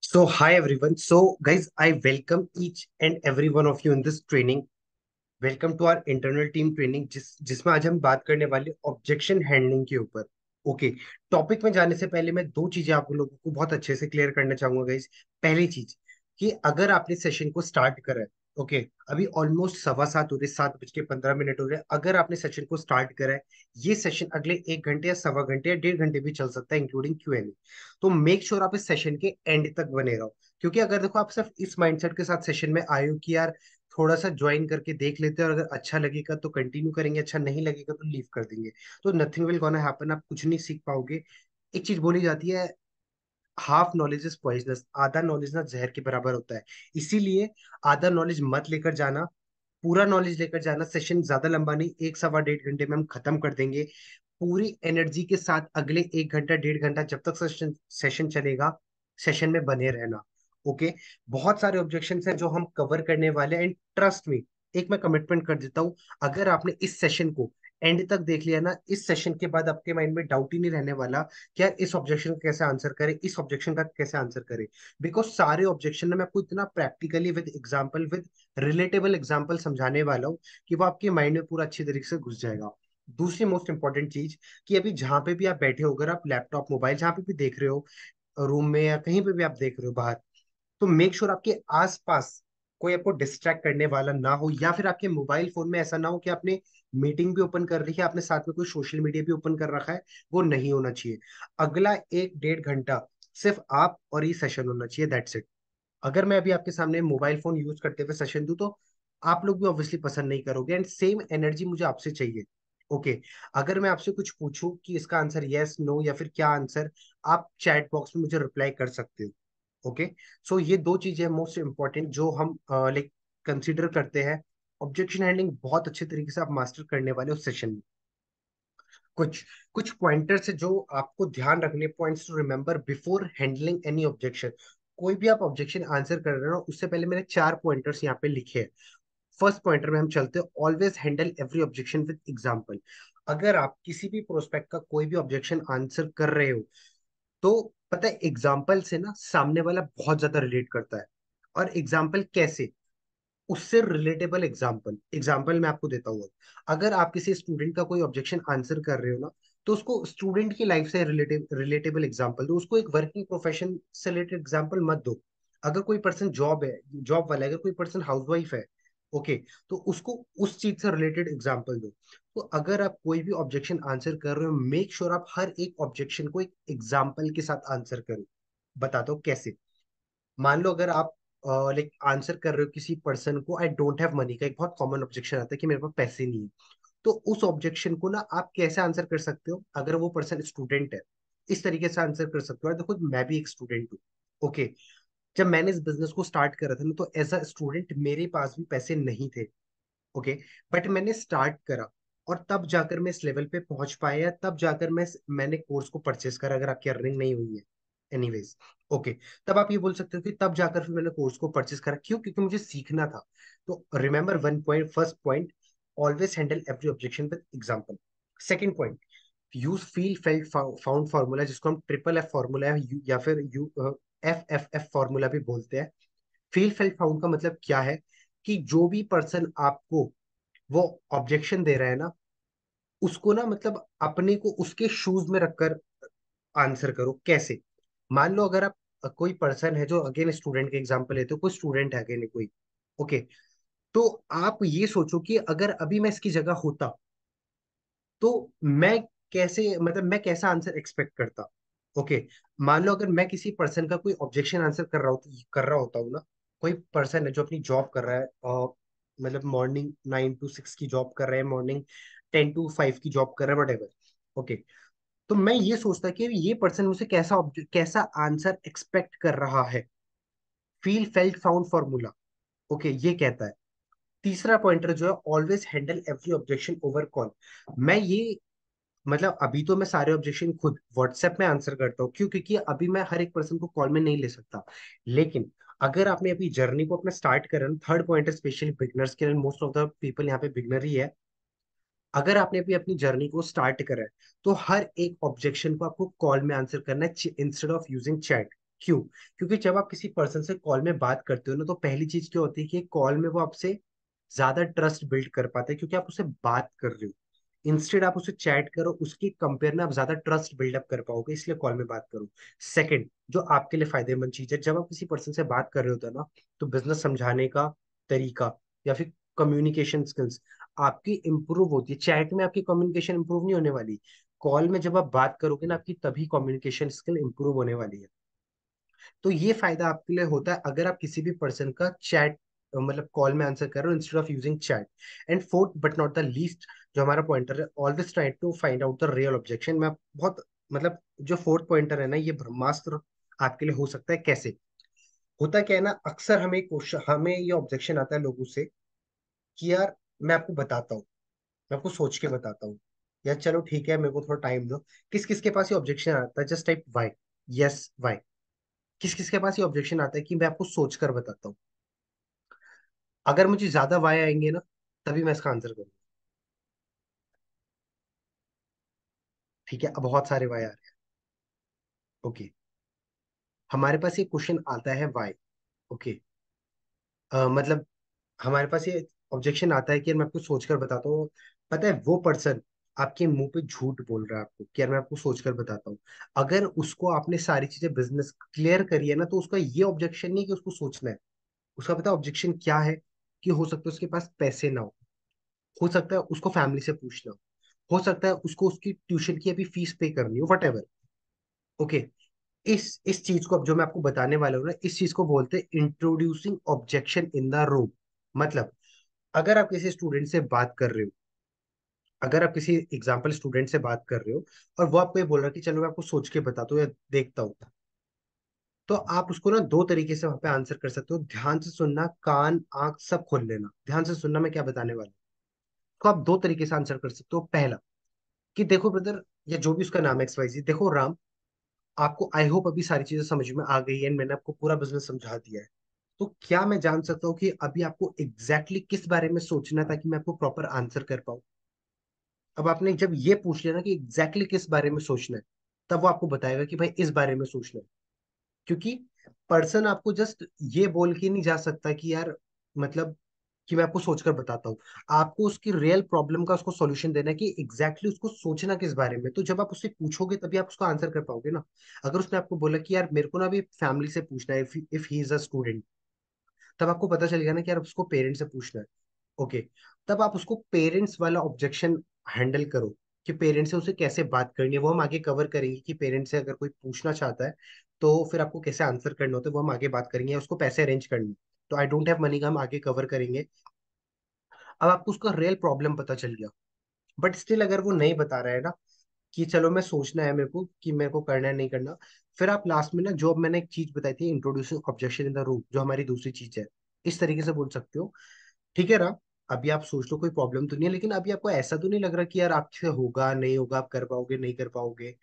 So, hi everyone. So, guys, I welcome each and every one of you in this training. Welcome to our internal team training जिसमें आज हम बात करने वाले objection handling के ऊपर। ओके, टॉपिक में जाने से पहले मैं दो चीजें आप लोगों को बहुत अच्छे से क्लियर करना चाहूंगा गाइस। पहली चीज कि अगर आपने सेशन को स्टार्ट करा है, ओके, अभी ऑलमोस्ट 7:15 हो रहे, 7:15 हो रहे, अगर आपने सेशन को स्टार्ट करा है, ये सेशन अगले 1 घंटे या सवा घंटे या 1.5 घंटे भी चल सकता है इंक्लूडिंग Q&A। तो मेक श्योर आप इस सेशन के एंड तक बने रहो, क्योंकि अगर देखो आप सिर्फ इस माइंडसेट के साथ सेशन में आए हो कि यार थोड़ा सा ज्वाइन करके देख लेते हैं और अगर अच्छा लगेगा तो कंटिन्यू करेंगे, अच्छा नहीं लगेगा तो लीव कर देंगे, तो नथिंग विल गोना हैपन, आप कुछ नहीं सीख पाओगे। एक चीज बोली जाती है, हाफ नॉलेज इज पॉइजनस, आधा नॉलेज ना जहर के बराबर होता है। इसीलिए आधा नॉलेज मत लेकर जाना, पूरा नॉलेज लेकर जाना। सेशन ज्यादा लंबा नहीं, 1 सवा 1.5 घंटे में हम खत्म कर देंगे। पूरी एनर्जी के साथ अगले 1 घंटा 1.5 घंटा जब तक सेशन सेशन चलेगा, सेशन में बने रहना। ओके, बहुत सारे ऑब्जेक्शन हैं जो हम कवर करने वाले हैं, एंड ट्रस्ट मी, एक मैं कमिटमेंट कर देता हूँ, अगर आपने इस सेशन को एंड तक देख लिया ना, इस सेशन के बाद आपके माइंड में डाउट ही नहीं रहने वाला कि यार इस ऑब्जेक्शन का कैसे आंसर करे, इस ऑब्जेक्शन का कैसे आंसर करे। बिकॉज सारे ऑब्जेक्शन ना मैं आपको इतना practically with example, with relatable example समझाने वाला हूँ कि वो आपके माइंड में पूरा अच्छी तरीके से घुस जाएगा। दूसरी मोस्ट इंपॉर्टेंट चीज कि अभी जहां पे भी आप बैठे हो, अगर आप लैपटॉप मोबाइल जहां पे भी देख रहे हो, रूम में या कहीं पे भी आप देख रहे हो बाहर, तो मेक श्योर आपके आसपास कोई आपको डिस्ट्रैक्ट करने वाला ना हो, या फिर आपके मोबाइल फोन में ऐसा ना हो कि आपने मीटिंग भी ओपन कर रखी है, आपने साथ में कोई सोशल मीडिया भी ओपन कर रखा है, वो नहीं होना चाहिए। अगला 1 1.5 घंटा सिर्फ आप और ये सेशन होना चाहिए, दैट्स इट। अगर मैं अभी आपके सामने मोबाइल फोन यूज करते हुए सेशन दूं तो आप लोग भी ऑब्वियसली पसंद नहीं करोगे, एंड सेम एनर्जी मुझे आपसे चाहिए। ओके, अगर मैं आपसे कुछ पूछूं कि इसका आंसर यस नो या फिर क्या आंसर, आप चैट बॉक्स में मुझे रिप्लाई कर सकते हो। ओके, सो ये दो चीजें मोस्ट इंपॉर्टेंट जो हम लाइक कंसीडर करते हैं। ऑब्जेक्शन हैंडलिंग बहुत अच्छे तरीके से आप मास्टर करने वाले हो सेशन में। कुछ कुछ पॉइंटर्स है जो आपको ध्यान रखने, points to remember before handling any objection. कोई भी आप ऑब्जेक्शन आंसर कर रहे हो उससे पहले मैंने 4 पॉइंटर्स यहाँ पे लिखे हैं। फर्स्ट पॉइंटर में हम चलते हैं, always handle every objection with example. अगर आप किसी भी प्रोस्पेक्ट का कोई भी ऑब्जेक्शन आंसर कर रहे हो, तो पता है एग्जाम्पल से ना सामने वाला बहुत ज्यादा रिलेट करता है। और एग्जाम्पल कैसे, उससे रिलेटेबल एग्जाम्पल, एग्जाम्पल मैं आपको देता हूँ। अगर आप किसी स्टूडेंट का कोई ऑब्जेक्शन आंसर कर रहे हो ना, तो उसको स्टूडेंट की लाइफ से रिलेटेबल एग्जाम्पल दो, उसको एक वर्किंग प्रोफेशन से रिलेटेड एग्जाम्पल मत दो। अगर कोई पर्सन जॉब है, जॉब वाला है, अगर कोई पर्सन हाउसवाइफ है, ओके, तो उसको उस चीज से रिलेटेड एग्जाम्पल दो। तो अगर आप कोई भी ऑब्जेक्शन आंसर कर रहे हो, मेक श्योर आप हर एक ऑब्जेक्शन को एक एग्जाम्पल के साथ आंसर करो। बताता हूँ कैसे। मान लो अगर आप लाइक आंसर कर रहे हो किसी पर्सन को, आई डोंट हैव मनी, का एक बहुत कॉमन ऑब्जेक्शन आता है कि मेरे पास पैसे नहीं है। तो उस ऑब्जेक्शन को ना आप कैसे आंसर कर सकते हो, अगर वो पर्सन स्टूडेंट है, इस तरीके से आंसर कर सकते हो। और देखो मैं भी एक स्टूडेंट हूँ, ओके। जब मैंने इस बिजनेस को स्टार्ट करा था ना, तो एज अ स्टूडेंट मेरे पास भी पैसे नहीं थे, ओके, बट मैंने स्टार्ट करा, और तब जाकर मैं इस लेवल पे पहुंच पाया, तब जाकर मैंने कोर्स को परचेस करा, अगर आपकी अर्निंग नहीं हुई है, एनीवेज, ओके। तब आप ये बोल सकते हो कि तब जाकर फिर मैंने कोर्स को परचेस करा, क्यों? क्योंकि मुझे सीखना था। तो remember one point, first point, always handle every objection with example. Second point, use feel felt found formula, जिसको हम ट्रिपल एफ फार्मूला या फिर यू FFF फार्मूला भी बोलते हैं। फील फेल्ट फाउंड का मतलब क्या है, कि जो भी पर्सन आपको वो ऑब्जेक्शन दे रहा है ना, उसको ना मतलब अपने को उसके शूज में रखकर आंसर करो। कैसे? मान लो अगर आप कोई पर्सन है, जो अगेन स्टूडेंट के एग्जांपल लेते हो, कोई स्टूडेंट है अगेन कोई, ओके, तो आप ये सोचो कि अगर अभी मैं इसकी जगह होता तो मैं कैसे, मतलब मैं कैसा आंसर एक्सपेक्ट करता। ओके, मान लो अगर मैं किसी पर्सन का कोई ऑब्जेक्शन आंसर कर रहा होता हूँ ना, कोई पर्सन है जो अपनी जॉब कर रहा है, मतलब मॉर्निंग 9 to 6 की जॉब कर रहा है, मॉर्निंग 10 to 5 की जॉब कर रहा है, वट एवर, ओके। तो मैं ये सोचता कि ये पर्सन मुझे कैसा आंसर एक्सपेक्ट कर रहा है। Feel felt found formula, okay, ये कहता है। तीसरा पॉइंटर जो है, always handle every objection over call. मैं ये, मतलब अभी तो मैं सारे ऑब्जेक्शन खुद व्हाट्सएप में आंसर करता हूँ, क्यों? क्योंकि अभी मैं हर एक पर्सन को कॉल में नहीं ले सकता। लेकिन अगर आपने अपनी जर्नी को अपना स्टार्ट करा, थर्ड पॉइंट है स्पेशली बिगनर्स के लिए, मोस्ट ऑफ द पीपल यहाँ पे बिगनर ही है। अगर आपने भी अपनी जर्नी को स्टार्ट करा है, तो हर एक ऑब्जेक्शन को आपको कॉल में आंसर करना है इंस्टेड ऑफ यूजिंग चैट। क्यों? क्योंकि जब आप किसी पर्सन से कॉल में बात करते हो ना, तो पहली चीज क्या होती है कि कॉल में वो आपसे ज्यादा ट्रस्ट बिल्ड कर पाते हैं, क्योंकि आप उससे बात कर रहे हो। इंस्टेड आप उससे चैट करो, उसके कंपेयर में आप ज्यादा ट्रस्ट बिल्डअप कर पाओगे, इसलिए कॉल में बात करो। सेकंड, जो आपके लिए फायदेमंद चीज है, जब आप किसी पर्सन से बात कर रहे होते हो ना, तो बिजनेस समझाने का तरीका या फिर कम्युनिकेशन स्किल्स आपकी इंप्रूव होती है। चैट में आपकी कम्युनिकेशन इंप्रूव नहीं होने वाली। कॉल में जब आप बात करोगे ना, आपकी तभी कम्युनिकेशन स्किल इंप्रूव होने वाली है। तो ये फायदा आपके लिए होता है अगर आप किसी भी पर्सन का चैट मतलब कॉल में आंसर कर रहे हो instead of using chat. And fourth but not the least, जो हमारा पॉइंटर है, always try to find out the real objection. मैं बहुत मतलब जो फोर्थ पॉइंटर है ना, ये ब्रह्मास्त्र आपके लिए हो सकता है। कैसे होता क्या है ना, अक्सर हमें क्वेश्चन, हमें ये ऑब्जेक्शन आता है लोगों से कि यार मैं आपको बताता हूँ, मैं आपको सोच के बताता हूँ, या चलो ठीक है मेरे को थोड़ा टाइम दो। किस किस के पास ये ऑब्जेक्शन आता है? Just type Y, yes Y. किस किस के पास ये ऑब्जेक्शन आता है कि मैं आपको सोच कर बताता हूँ? अगर मुझे ज्यादा वाई आएंगे ना, तभी मैं इसका आंसर करूंगा। ठीक है, अब बहुत सारे वाई आ रहे हैं। ओके, हमारे पास ये क्वेश्चन आता है वाई। ओके, मतलब हमारे पास ये ऑब्जेक्शन आता है कि यार मैं आपको सोचकर बताता हूँ। पता है वो पर्सन आपके मुंह पे झूठ बोल रहा है आपको कि यार मैं आपको सोचकर बताता हूँ। अगर उसको आपने सारी चीजें बिजनेस क्लियर करी है ना, तो उसका ये ऑब्जेक्शन नहीं कि उसको सोचना है। उसका पता ऑब्जेक्शन क्या है? कि हो सकता है उसके पास पैसे ना हो सकता है उसको फैमिली से पूछना हो सकता है उसको उसकी ट्यूशन की अभी फीस पे करनी हो, वट एवर। ओके, इस चीज को अब जो मैं आपको बताने वाला हूँ ना, इस चीज को बोलते हैं introducing objection in the room. मतलब अगर आप किसी स्टूडेंट से बात कर रहे हो, अगर आप किसी एग्जाम्पल स्टूडेंट से बात कर रहे हो, और वो आपको ये बोल रहा है कि चलो मैं आपको सोच के बताता हूँ या देखता हूँ, तो आप उसको ना दो तरीके से वहां पे आंसर कर सकते हो। ध्यान से सुनना, कान आंख सब खोल लेना, ध्यान से सुनना मैं क्या बताने वाला हूँ। तो आप दो तरीके से आंसर कर सकते हो। पहला, कि देखो ब्रदर, या जो भी उसका नाम है एक्स वाई जी, देखो राम, आपको आई होप अभी सारी चीजें समझ में आ गई है, मैंने आपको पूरा बिजनेस समझा दिया है। तो क्या मैं जान सकता हूँ कि अभी आपको एग्जैक्टली exactly किस बारे में सोचना है, ताकि मैं आपको प्रॉपर आंसर कर पाऊँ? अब आपने जब ये पूछ लिया ना कि एग्जैक्टली exactly किस बारे में सोचना है, तब वो आपको बताएगा कि भाई इस बारे में सोचना है। क्योंकि पर्सन आपको जस्ट ये बोल के नहीं जा सकता कि यार मतलब कि मैं आपको सोचकर बताता हूँ। आपको उसकी रियल प्रॉब्लम का उसको सॉल्यूशन देना है कि एग्जैक्टली उसको सोचना किस बारे में। तो जब आप उससे पूछोगे तभी आप उसको आंसर कर पाओगे ना। अगर उसने आपको बोला कि यार मेरे को ना अभी फैमिली से पूछना है, if he is a student, तब आपको पता चलेगा ना कि यार उसको पेरेंट्स से पूछना है। ओके, तब आप उसको पेरेंट्स वाला ऑब्जेक्शन हैंडल करो, कि पेरेंट्स से उसे कैसे बात करनी है। वो हम आगे कवर करेंगे कि पेरेंट्स से अगर कोई पूछना चाहता है तो फिर आपको कैसे आंसर करना होता है, वो हम आगे बात करेंगे। उसको पैसे अरेंज करनी, तो आई डोंट हैव मनी का हम आगे कवर करेंगे। अब आपको उसका रियल प्रॉब्लम पता चल गया, बट स्टिल अगर वो नहीं बता रहा है ना कि चलो मैं सोचना है मेरे को कि मेरे को करना है नहीं करना, फिर आप लास्ट में ना, जो अब मैंने एक चीज बताई थी introducing objection in the room, जो हमारी दूसरी चीज है, इस तरीके से बोल सकते हो। ठीक है राम, अभी आप सोच लो कोई प्रॉब्लम तो नहीं है, लेकिन अभी आपको ऐसा तो नहीं लग रहा कि यार आपसे होगा नहीं होगा, आप कर पाओगे नहीं कर पाओगे?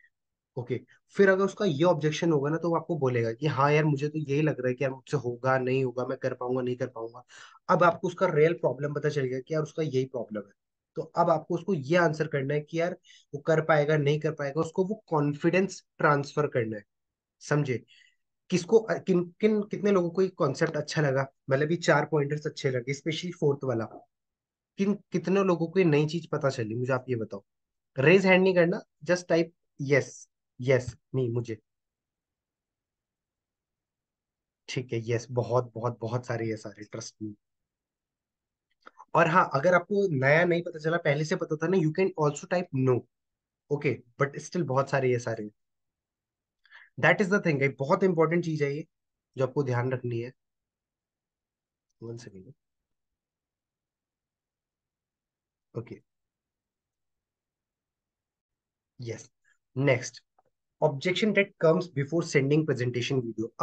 ओके, फिर अगर उसका ये ऑब्जेक्शन होगा ना, तो वो आपको बोलेगा कि हाँ यार मुझे तो यही लग रहा है कि यार मुझसे होगा नहीं होगा, मैं कर पाऊंगा नहीं कर पाऊंगा। अब आपको उसका रियल प्रॉब्लम पता चल गया कि यार उसका यही प्रॉब्लम है। तो अब आपको उसको ये आंसर करना है कि यार वो कर पाएगा नहीं कर पाएगा, उसको वो कॉन्फिडेंस ट्रांसफर करना है। समझे? किसको किन किन कितने लोगों को ये कॉन्सेप्ट अच्छा लगा? मतलब ये चार पॉइंटर्स अच्छे लगे, स्पेशली फोर्थ वाला। कितने लोगों को ये नई चीज पता चली, मुझे आप ये बताओ। रेज हैंड नहीं करना, जस्ट टाइप यस। यस नहीं मुझे। ठीक है, यस, बहुत बहुत बहुत सारे यस आ रहे, ट्रस्ट मी। और हाँ, अगर आपको नया नहीं पता चला, पहले से पता था ना, you can also type no. Okay, but still बहुत सारे यस आ रहे हैं। दैट इज द थिंग, बहुत इंपॉर्टेंट चीज है ये, जो आपको ध्यान रखनी है। One second. Okay, yes, next, objection that comes before sending presentation video.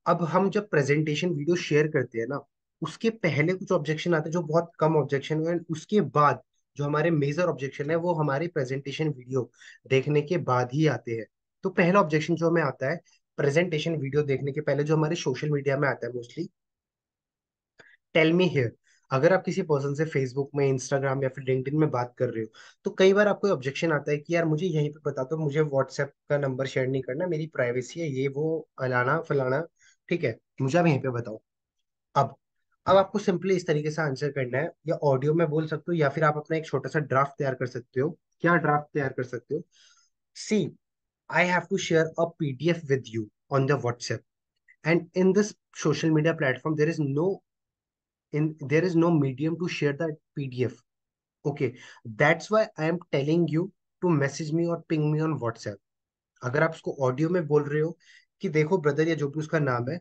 अब हम जब प्रेजेंटेशन वीडियो शेयर करते हैं ना, उसके पहले कुछ ऑब्जेक्शन आते हैं जो बहुत कम ऑब्जेक्शन है, उसके बाद जो हमारे मेजर ऑब्जेक्शन है वो हमारे प्रेजेंटेशन वीडियो देखने के बाद ही आते हैं। तो पहला ऑब्जेक्शन जो हमें आता है प्रेजेंटेशन वीडियो देखने के पहले, जो हमारे सोशल मीडिया में आता है मोस्टली, टेल मी हियर। अगर आप किसी पर्सन से फेसबुक में, इंस्टाग्राम या फिर लिंक्डइन में बात कर रहे हो, तो कई बार आपको ऑब्जेक्शन आता है कि यार मुझे यहीं पे बता दो, मुझे व्हाट्सएप का नंबर शेयर नहीं करना, मेरी प्राइवेसी है, ये वो अलाना फलाना, ठीक है, मुझे आप यहीं पे बताओ। अब अब आपको सिंपली इस तरीके से आंसर करना है, या ऑडियो में बोल सकते हो या फिर आप अपना एक छोटा सा ड्राफ्ट तैयार कर सकते हो। क्या ड्राफ्ट तैयार कर सकते हो? See, I have to share a PDF with you on the WhatsApp, and in this social media platform there is no medium to share that pdf. Okay, that's why I am telling you to message me or ping me on WhatsApp. अगर आप उसको audio में बोल रहे हो कि देखो brother, या जो भी उसका नाम है,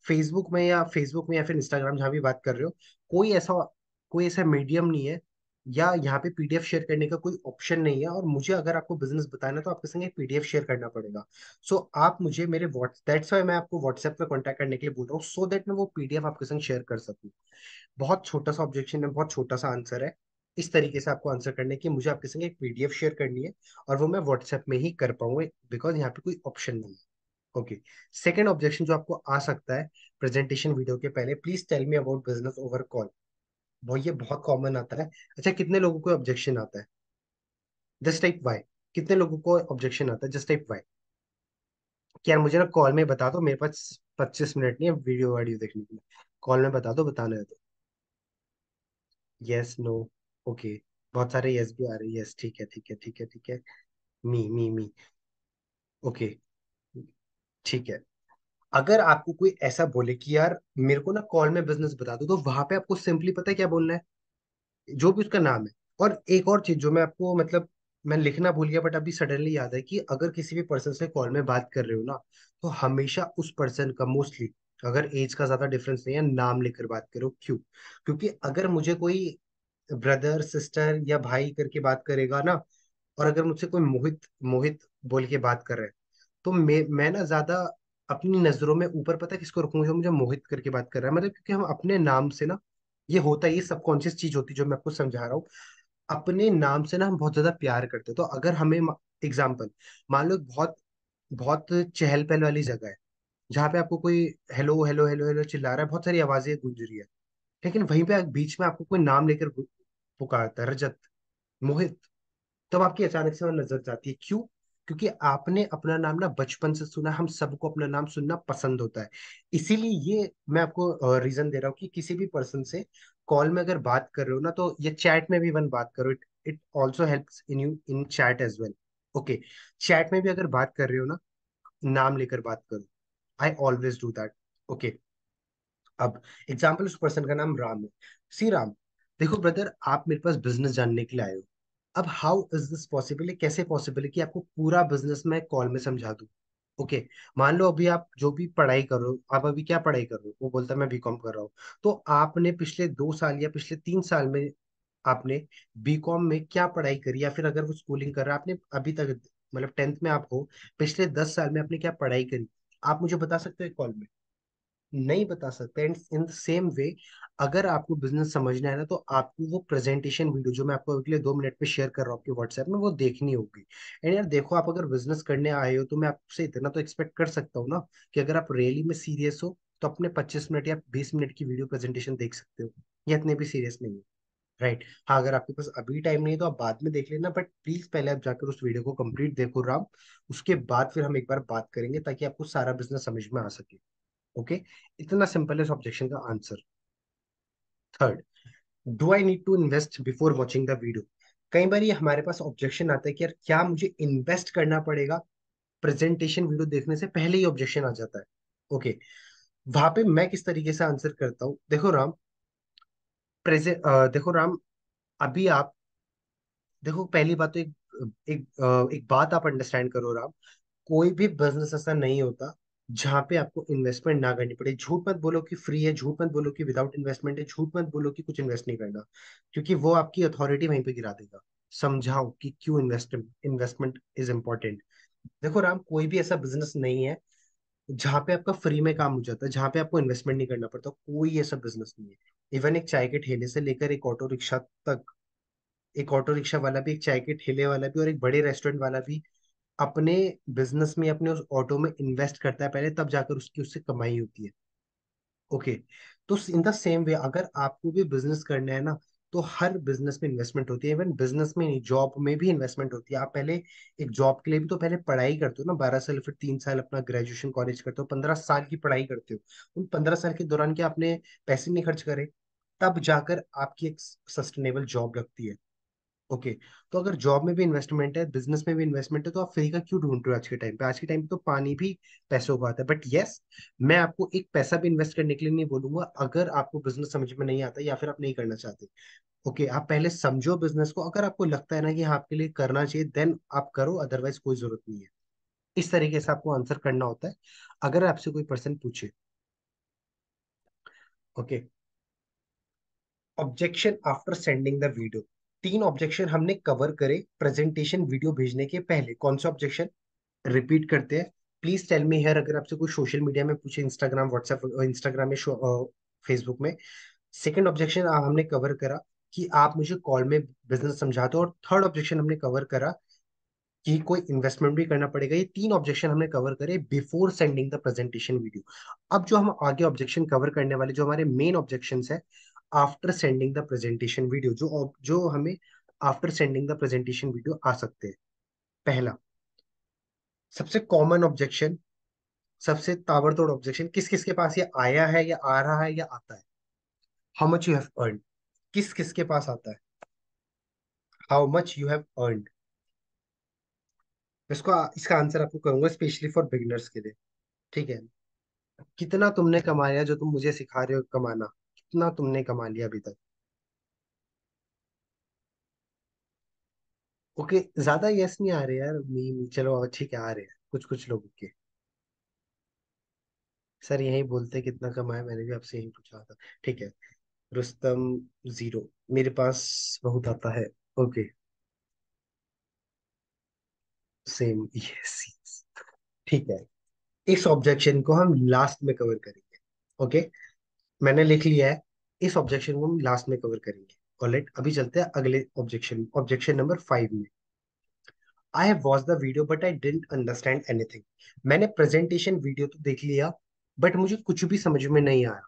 फेसबुक में या फिर इंस्टाग्राम जहां भी बात कर रहे हो, कोई ऐसा कोई ऐसा मीडियम नहीं है, या यहाँ पे पीडीएफ शेयर करने का कोई ऑप्शन नहीं है, और मुझे अगर आपको बिजनेस बताना है तो आपके संग एक पीडीएफ शेयर करना पड़ेगा। सो आप मुझे मेरे व्हाट्स दैट्स वाई मैं आपको व्हाट्सएप पे कांटेक्ट करने के लिए बोल रहा हूँ, सो दैट मैं वो पीडीएफ आपके संग शेयर कर सकूँ। बहुत छोटा सा ऑब्जेक्शन है, बहुत छोटा सा आंसर है। इस तरीके से आपको आंसर करने की, मुझे आपके संग एक पीडीएफ शेयर करनी है, और वो मैं व्हाट्सएप में ही कर पाऊंगा, बिकॉज यहाँ पे कोई ऑप्शन नहीं है। ओके। सेकेंड ऑब्जेक्शन जो आपको आ सकता है प्रेजेंटेशन वीडियो के पहले, please tell me about business over call. वो ये बहुत कॉमन आता है। अच्छा, कितने लोगों को ऑब्जेक्शन आता है? Just type Y. कितने लोगों को ऑब्जेक्शन आता है? Just type Y. कि यार मुझे ना कॉल में बता दो, मेरे पास 25 मिनट नहीं है वीडियो वीडियो देखने के लिए, कॉल में बता दो, बताना है तो। Yes, no, okay. बहुत सारे यस भी आ रहे हैं, यस, ठीक है ठीक है ठीक है ठीक है। मी, ओके, ठीक है। अगर आपको कोई ऐसा बोले कि यार मेरे को ना कॉल में बिजनेस बता दो, तो वहां पे आपको सिंपली पता है क्या बोलना है? जो भी उसका नाम है। और एक और चीज जो मैं आपको मतलब मैं लिखना भूल गया, बट अभी सडनली याद है, कि अगर किसी भी पर्सन से कॉल में बात कर रहे हो ना, तो हमेशा उस पर्सन का मोस्टली, अगर एज का ज्यादा डिफरेंस नहीं है, नाम लेकर बात करो। क्यों? क्योंकि अगर मुझे कोई ब्रदर सिस्टर या भाई करके बात करेगा ना, और अगर मुझसे कोई मोहित मोहित बोल के बात कर रहा है, तो मैं ना ज्यादा अपनी नजरों में ऊपर पता है किसको रखूंगा? जो मुझे मोहित करके बात कर रहा है, मतलब क्योंकि हम अपने नाम से ना, ये होता है, ये सबकॉन्शियस चीज होती है जो मैं आपको समझा रहा हूँ। अपने नाम से ना हम बहुत ज्यादा प्यार करते हैं, तो अगर हमें एग्जाम्पल, मान लो एक बहुत बहुत चहल पहल वाली जगह है, जहाँ पे आपको कोई हेलो हेलो हेलो हेलो चिल्ला रहा है, बहुत सारी आवाजें गूंज रही है, लेकिन वहीं पे बीच में आपको कोई नाम लेकर पुकारता है, रजत, मोहित, तब आपकी अचानक से वो नजर जाती है। क्यों? क्योंकि आपने अपना नाम ना बचपन से सुना, हम सबको अपना नाम सुनना पसंद होता है। इसीलिए ये मैं आपको रीजन दे रहा हूँ कि किसी भी पर्सन से कॉल में अगर बात कर रहे हो ना, तो ये चैट में भी वन बात करो, it it also helps in you in chat as well. Okay, chat में भी अगर बात कर रहे हो ना, नाम लेकर बात करो। I always do that. Okay. अब एग्जाम्पल, उस पर्सन का नाम राम है। सी राम, देखो ब्रदर, आप मेरे पास बिजनेस जानने के लिए आए हो। अब हाउ इज दिस पॉसिबल है, कैसे पॉसिबल है कि आपको पूरा बिजनेस मैं कॉल में समझा दूं? ओके। मान लो अभी आप जो भी पढ़ाई कर रहे हो, आप अभी क्या पढ़ाई कर रहे हो, वो बोलता है मैं बीकॉम कर रहा हूँ। तो आपने पिछले 2 साल या पिछले 3 साल में आपने बीकॉम में क्या पढ़ाई करी, या फिर अगर वो स्कूलिंग कर रहा है, आपने अभी तक मतलब 10th में आप हो, पिछले 10 साल में आपने क्या पढ़ाई करी? आप मुझे बता सकते हो कॉल में? नहीं बता सकते। And in the same way, अगर आपको बिजनेस समझना है ना, तो आपको वो प्रेजेंटेशन वीडियो जो मैं आपको अगले 2 मिनट में शेयर कर रहा हूँ आपके व्हाट्सएप में, वो देखनी होगी। एंड यार देखो, आप अगर बिजनेस करने आए हो, तो मैं आपसे इतना तो एक्सपेक्ट कर सकता हूँ ना, कि अगर आप रियली में सीरियस हो, तो अपने 25 मिनट या 20 मिनट की वीडियो प्रेजेंटेशन देख सकते हो। ये इतने भी सीरियस नहीं है। राइट, हाँ, अगर आपके पास अभी टाइम नहीं है तो आप बाद में देख लेना, बट प्लीज पहले आप जाकर उस वीडियो को कंप्लीट देखो राम। उसके बाद फिर हम एक बार बात करेंगे, ताकि आपको सारा बिजनेस समझ में आ सके। ओके। इतना सिंपल है इस ऑब्जेक्शन का answer. Third, do I need to invest before watching the video? कई बार ये हमारे पास ऑब्जेक्शन आता है कि यार क्या मुझे इन्वेस्ट करना पड़ेगा प्रेजेंटेशन वीडियो देखने से पहले? ही ऑब्जेक्शन आ जाता है। ओके। वहां पे मैं किस तरीके से आंसर करता हूँ, देखो राम, देखो राम, अभी आप देखो, पहली बात तो एक बात आप अंडरस्टैंड करो राम, कोई भी बिजनेस ऐसा नहीं होता जहां पे आपको इन्वेस्टमेंट ना करनी पड़े। झूठ मत बोलो कि फ्री है, झूठ मत बोलो कि विदाउट इन्वेस्टमेंट है, झूठ मत बोलो कि कुछ इन्वेस्ट नहीं करना, क्योंकि वो आपकी अथॉरिटी वहीं पे गिरा देगा। समझाओ कि क्यों इन्वेस्टमेंट इज इंपॉर्टेंट। देखो राम, कोई भी ऐसा बिजनेस नहीं है जहां पे आपका फ्री में काम हो जाता है, जहां पे आपको इन्वेस्टमेंट नहीं करना पड़ता, कोई ऐसा बिजनेस नहीं है। इवन एक चाय के ठेले से लेकर एक ऑटो रिक्शा तक, एक ऑटो रिक्शा वाला भी, एक चाय के ठेले वाला भी, और एक बड़े रेस्टोरेंट वाला भी अपने बिजनेस में, अपने उस ऑटो में इन्वेस्ट करता है पहले, तब जाकर उसकी उससे कमाई होती है। ओके। तो इन द सेम वे अगर आपको भी बिजनेस करना है ना, तो हर बिजनेस में इन्वेस्टमेंट होती है। इवन बिजनेस में नहीं, जॉब में भी इन्वेस्टमेंट होती है। आप पहले एक जॉब के लिए भी तो पहले पढ़ाई करते हो ना, 12 साल, फिर 3 साल अपना ग्रेजुएशन कॉलेज करते हो, 15 साल की पढ़ाई करते हो। उन 15 साल के दौरान क्या आपने पैसे नहीं खर्च करे? तब जाकर आपकी एक सस्टेनेबल जॉब लगती है। ओके। तो अगर जॉब में भी इन्वेस्टमेंट है, बिजनेस में भी इन्वेस्टमेंट है, तो आप फ्री का क्यों ढूंढ रहे हो आज के टाइम पे? आज के टाइम पे तो पानी भी पैसों का आता है। बट यस, मैं आपको एक पैसा भी इन्वेस्ट करने के लिए नहीं बोलूंगा अगर आपको बिजनेस समझ में नहीं आता या फिर आप नहीं करना चाहते। ओके, आप पहले समझो बिजनेस को। अगर आपको लगता है ना कि हाँ आपके लिए करना चाहिए, देन आप करो, अदरवाइज कोई जरूरत नहीं है। इस तरीके से आपको आंसर करना होता है अगर आपसे कोई पर्सन पूछे। Okay. Objection after sending the video. 3 objection हमने कवर करे प्रेजेंटेशन वीडियो भेजने के पहले। कौन से ऑब्जेक्शन? रिपीट करते हैं। प्लीज टेल मी हेयर, अगर आपसे कोई सोशल मीडिया में पूछे, इंस्टाग्राम, व्हाट्सएप, इंस्टाग्राम में, फेसबुक में। सेकंड ऑब्जेक्शन हमने कवर करा कि आप मुझे कॉल में बिजनेस समझाते हो। और थर्ड ऑब्जेक्शन हमने कवर करा कि कोई इन्वेस्टमेंट भी करना पड़ेगा। ये 3 ऑब्जेक्शन हमने कवर करे before sending the presentation video. अब जो हम आगे ऑब्जेक्शन कवर करने वाले, जो हमारे मेन ऑब्जेक्शंस है after sending the presentation video, जो जो हमें after sending the presentation video आ सकते हैं। पहला, सबसे कॉमन ऑब्जेक्शन, सबसे ताबड़तोड़ ऑब्जेक्शन, किस किस के पास ये आया है या आ रहा है या आता है? How much you have earn. किस किस के पास आता है? How much you have earn. इसको, इसका आंसर आपको करूंगा स्पेशली फॉर बिगिनर्स के लिए। ठीक है। कितना तुमने कमाया जो तुम मुझे सिखा रहे हो कमाना? कितना तुमने कमा लिया अभी तक? ओके, ज्यादा यस नहीं आ रहे यार। चलो ठीक है, आ रहे हैं कुछ कुछ लोगों के। सर यही बोलते कितना कमाया, मैंने भी आपसे यही पूछा था। ठीक है। रुस्तम, 0। मेरे पास बहुत आता है। ओके। Same, yes. ठीक है। इस ऑब्जेक्शन को हम लास्ट में कवर करेंगे। ओके, मैंने लिख लिया है। इस ऑब्जेक्शन को हम लास्ट में कवर करेंगे। ऑलराइट, अभी चलते हैं अगले ऑब्जेक्शन, ऑब्जेक्शन नंबर 5 में। I have watch the video but I didn't understand anything. मैंने प्रेजेंटेशन वीडियो तो देख लिया, बट मुझे कुछ भी समझ में नहीं आया।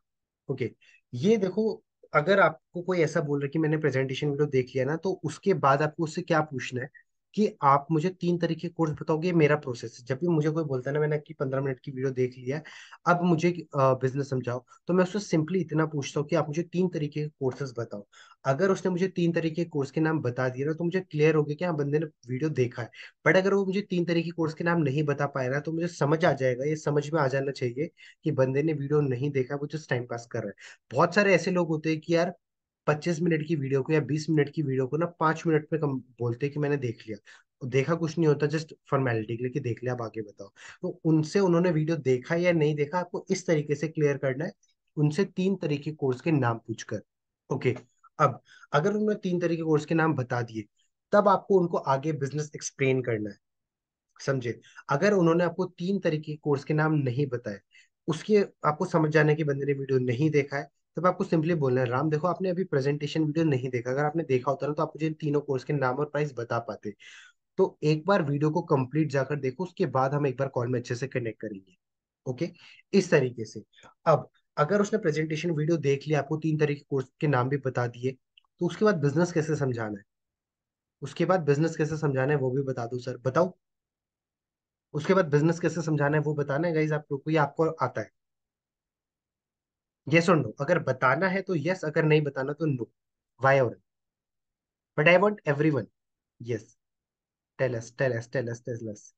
ओके। ये देखो, अगर आपको कोई ऐसा बोल रहा है कि मैंने प्रेजेंटेशन वीडियो देख लिया ना, तो उसके बाद आपको उससे क्या पूछना है कि आप मुझे 3 तरीके कोर्स बताओगे। ये मेरा प्रोसेस है। जब भी मुझे कोई बोलता है ना मैंने आपकी 15 मिनट की वीडियो देख लिया है, अब मुझे बिजनेस समझाओ, तो मैं उससे सिंपली इतना पूछता हूँ कि आप मुझे 3 तरीके के कोर्सेज बताओ। अगर उसने मुझे 3 तरीके कोर्स के नाम बता दिए ना, तो मुझे क्लियर हो गया कि हाँ बंदे ने वीडियो देखा है। बट अगर वो मुझे 3 तरीके कोर्स के नाम नहीं बता पाए ना, तो मुझे समझ आ जाएगा, ये समझ में आ जाना चाहिए कि बंदे ने वीडियो नहीं देखा, वो जस्ट टाइम पास कर रहा है। बहुत सारे ऐसे लोग होते हैं कि यार 25 मिनट की वीडियो को या 20 मिनट की वीडियो को ना 5 मिनट में कम बोलते हैं कि मैंने देख लिया। देखा कुछ नहीं होता, जस्ट फॉर्मेलिटी के लिए कि देख लिया, अब आगे बताओ। तो उनसे उन्होंने वीडियो देखा या नहीं देखा, आपको इस तरीके से क्लियर करना है। उनसे 3 तरीके कोर्स के नाम पूछकर। ओके। अब अगर उन्होंने 3 तरीके कोर्स के नाम बता दिए, तब आपको उनको आगे बिजनेस एक्सप्लेन करना है। समझे? अगर उन्होंने आपको 3 तरीके कोर्स के नाम नहीं बताए, उसके आपको समझ जाना है कि बंदे ने वीडियो नहीं देखा है, तब आपको सिंपली बोलना है, राम देखो आपने अभी प्रेजेंटेशन वीडियो नहीं देखा, अगर आपने देखा होता ना तो आप मुझे इन तीनों कोर्स के नाम और प्राइस बता पाते। तो एक बार वीडियो को कंप्लीट जाकर देखो, उसके बाद हम एक बार कॉल में अच्छे से कनेक्ट करेंगे। ओके। इस तरीके से। अब अगर उसने प्रेजेंटेशन वीडियो देख लिया, आपको 3 तरीके कोर्स के नाम भी बता दिए, तो उसके बाद बिजनेस कैसे समझाना है? उसके बाद बिजनेस कैसे समझाना है वो भी बता दो सर, बताओ। उसके बाद बिजनेस कैसे समझाना है वो बताना है गाइज आप लोग को, ये आपको आता है? यस और नो? अगर बताना है तो यस, अगर नहीं बताना तो नो। वाई और? But I want everyone. Yes. Tell us, tell us, tell us, tell us.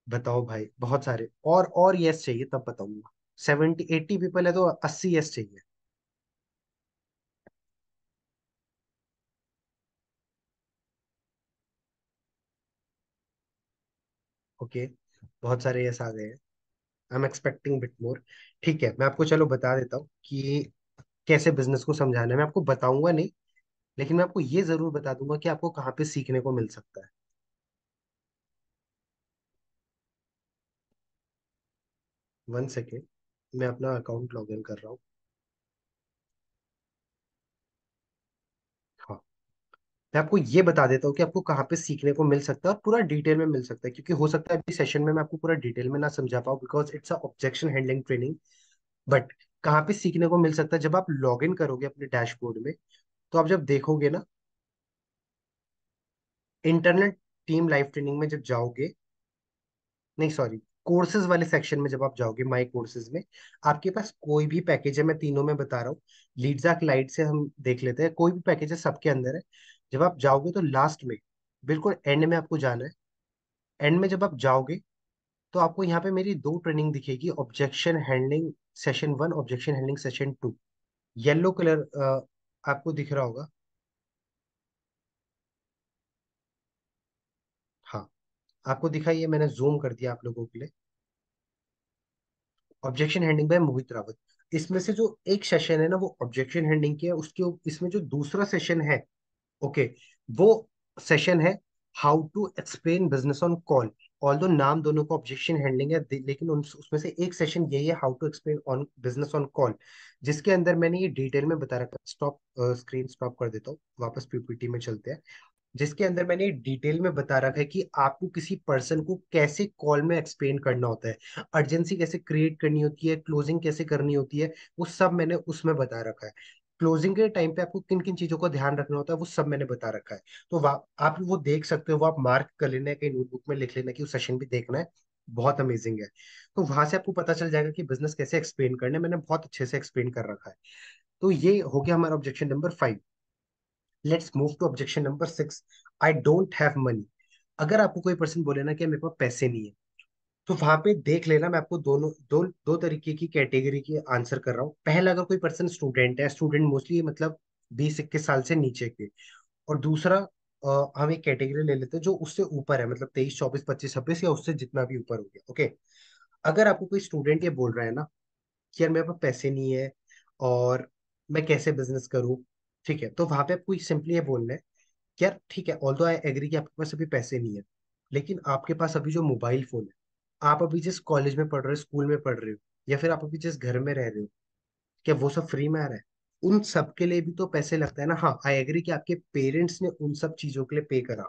बताओ भाई, बहुत सारे और यस चाहिए तब बताऊंगा। 70 80 पीपल है तो 80 यस चाहिए। ओके। बहुत सारे यस आ गए हैं। I am expecting bit more. ठीक है, मैं आपको चलो बता देता हूँ कि कैसे बिजनेस को समझाना है। मैं आपको बताऊंगा नहीं, लेकिन मैं आपको ये जरूर बता दूंगा कि आपको कहाँ पे सीखने को मिल सकता है। 1 सेकेंड, मैं अपना अकाउंट लॉग इन कर रहा हूँ। हाँ। मैं आपको ये बता देता हूँ कि आपको कहाँ पे सीखने को मिल सकता है और पूरा डिटेल में मिल सकता है, क्योंकि हो सकता है अभी सेशन में मैं आपको पूरा डिटेल में ना समझा पाऊँ, because it's a objection handling training. But कहाँ पे सीखने को मिल सकता है, जब आप लॉग इन करोगे अपने डैशबोर्ड में, तो आप जब देखोगे ना, इंटरनल टीम लाइव ट्रेनिंग में जब जाओगे, नहीं सॉरी, कोर्सेज वाले सेक्शन में जब आप जाओगे, माई कोर्सेज में, आपके पास कोई भी पैकेज है, मैं तीनों में बता रहा हूँ, लीड्स लाइट से हम देख लेते हैं, कोई भी पैकेज है सबके अंदर है। जब आप जाओगे तो लास्ट में, बिल्कुल एंड में आपको जाना है। एंड में जब आप जाओगे तो आपको यहाँ पे मेरी दो ट्रेनिंग दिखेगी, objection handling session 1, objection handling session 2। Yellow colour आपको दिख रहा होगा। हाँ, आपको दिखाई है, मैंने जूम कर दिया आप लोगों के लिए। ऑब्जेक्शन हैंडलिंग बाय मोहित रावत। इसमें से जो एक सेशन है ना, वो ऑब्जेक्शन हैंडलिंग की है, उसके इसमें जो दूसरा सेशन है, ओके, वो सेशन है how to explain business on call. Although नाम दोनों को ऑब्जेक्शन हैंडलिंग है, लेकिन उसमें से एक सेशन यही है, how to explain on business on call, जिसके अंदर मैंने ये डिटेल में बता रखा है। स्टॉप, स्क्रीन स्टॉप कर देता हूँ, वापस पीपीटी में चलते हैं, जिसके अंदर मैंने डिटेल में बता रखा है कि आपको किसी पर्सन को कैसे कॉल में एक्सप्लेन करना होता है, अर्जेंसी कैसे क्रिएट करनी होती है, क्लोजिंग कैसे करनी होती है, वो सब मैंने उसमें बता रखा है। क्लोजिंग के टाइम पे आपको किन किन चीजों का ध्यान रखना होता है, वो सब मैंने बता रखा है। तो आप वो देख सकते हो, वो आप मार्क कर लेना है, कहीं नोटबुक में लिख लेना कि वो सेशन भी देखना है, बहुत अमेजिंग है। तो वहां से आपको पता चल जाएगा कि बिजनेस कैसे एक्सप्लेन करना है, मैंने बहुत अच्छे से एक्सप्लेन कर रखा है। तो ये हो गया हमारा objection number 5। Let's move to objection number 6, I don't have money. अगर आपको कोई पर्सन बोले ना कि मेरे पास पैसे नहीं है, तो वहां पे देख लेना, मैं आपको दोनों दो दो तरीके की कैटेगरी की आंसर कर रहा हूँ। पहला, अगर कोई पर्सन स्टूडेंट है, स्टूडेंट मोस्टली मतलब 20-21 साल से नीचे के, और दूसरा, हम एक कैटेगरी ले लेते हैं जो उससे ऊपर है, मतलब 23, 24, 25, 26 या उससे जितना भी ऊपर हो गया, ओके। अगर आपको कोई स्टूडेंट ये बोल रहा है ना कि यार मेरे पास पैसे नहीं है और मैं कैसे बिजनेस करूँ, ठीक है, तो वहां पे आपको सिंपली ये बोलना है कि यार ठीक है, ऑल्दो आई एग्री कि आपके पास अभी पैसे नहीं है, लेकिन आपके पास अभी जो मोबाइल फोन है, आप अभी जिस कॉलेज में पढ़ रहे हो, स्कूल में पढ़ रहे हो, या फिर आप अभी जिस घर में रह रहे हो, क्या वो सब फ्री में आ रहा है? उन सब के लिए भी तो पैसे लगता है ना। हाँ, आई एग्री कि आपके पेरेंट्स ने उन सब चीजों के लिए पे करा,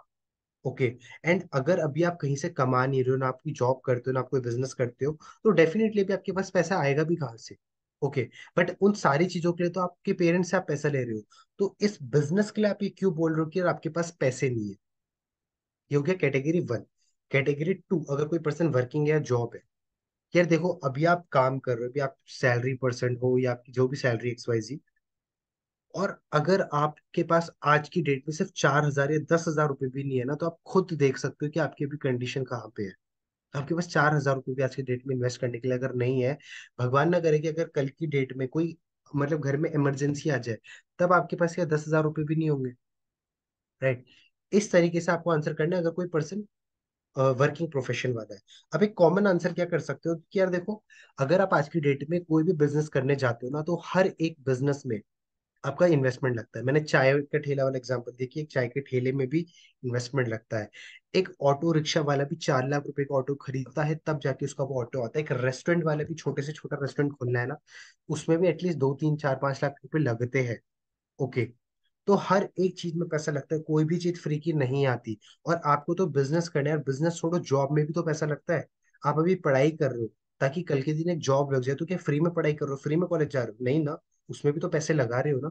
ओके। एंड अगर अभी आप कहीं से कमा नहीं रहे हो, ना आपकी जॉब करते हो, ना आप कोई बिजनेस करते हो, तो डेफिनेटली भी आपके पास पैसा आएगा भी कहाँ से, ओके। बट उन सारी चीजों के लिए तो आपके पेरेंट्स से आप पैसा ले रहे हो। तो इस बिजनेस के लिए आप ये क्यों बोल रहे हो कि यार आपके पास पैसे नहीं है? ये हो गया कैटेगरी 1। कैटेगरी 2, अगर कोई पर्सन वर्किंग है, जॉब है, यार देखो अभी आप काम कर रहे हो, अभी आप सैलरी पर्सन हो या आपकी जो भी सैलरी XYZ, और अगर आपके पास आज की डेट में सिर्फ 4,000 या 10,000 रुपए भी नहीं है ना, तो आप खुद देख सकते हो कि आपकी अभी कंडीशन कहाँ पे है। आपके पास 4,000 रुपये भी आज की डेट में इन्वेस्ट करने के लिए अगर नहीं है, भगवान ना करे कि अगर कल की डेट में कोई मतलब घर में इमरजेंसी आ जाए, तब आपके पास या 10,000 रुपये भी नहीं होंगे, राइट। इस तरीके से आपको आंसर करना है अगर कोई पर्सन वर्किंग प्रोफेशन वाला है। अब एक कॉमन आंसर क्या कर सकते हो कि यार देखो, अगर आप आज की डेट में कोई भी बिजनेस करने जाते हो ना, तो हर एक बिजनेस में आपका इन्वेस्टमेंट लगता है। मैंने चाय का ठेला वाला एग्जांपल देखिए, एक चाय के ठेले में भी इन्वेस्टमेंट लगता है। एक ऑटो रिक्शा वाला भी 4 लाख रुपए का ऑटो खरीदता है, तब जाके उसका वो ऑटो आता है। एक रेस्टोरेंट वाला भी, छोटे से छोटा रेस्टोरेंट खोलना है ना, उसमें भी एटलीस्ट 2, 3, 4, 5 लाख रुपए लगते हैं, ओके। तो हर एक चीज में पैसा लगता है, कोई भी चीज फ्री की नहीं आती। और आपको तो बिजनेस करना है, और बिजनेस छोड़ो, जॉब में भी तो पैसा लगता है। आप अभी पढ़ाई कर रहे हो, ताकि कल के दिन एक जॉब लग जाए, तो क्या फ्री में पढ़ाई कर रहे हो, फ्री में कॉलेज जा रहे हो? नहीं ना, उसमें भी तो पैसे लगा रहे हो ना।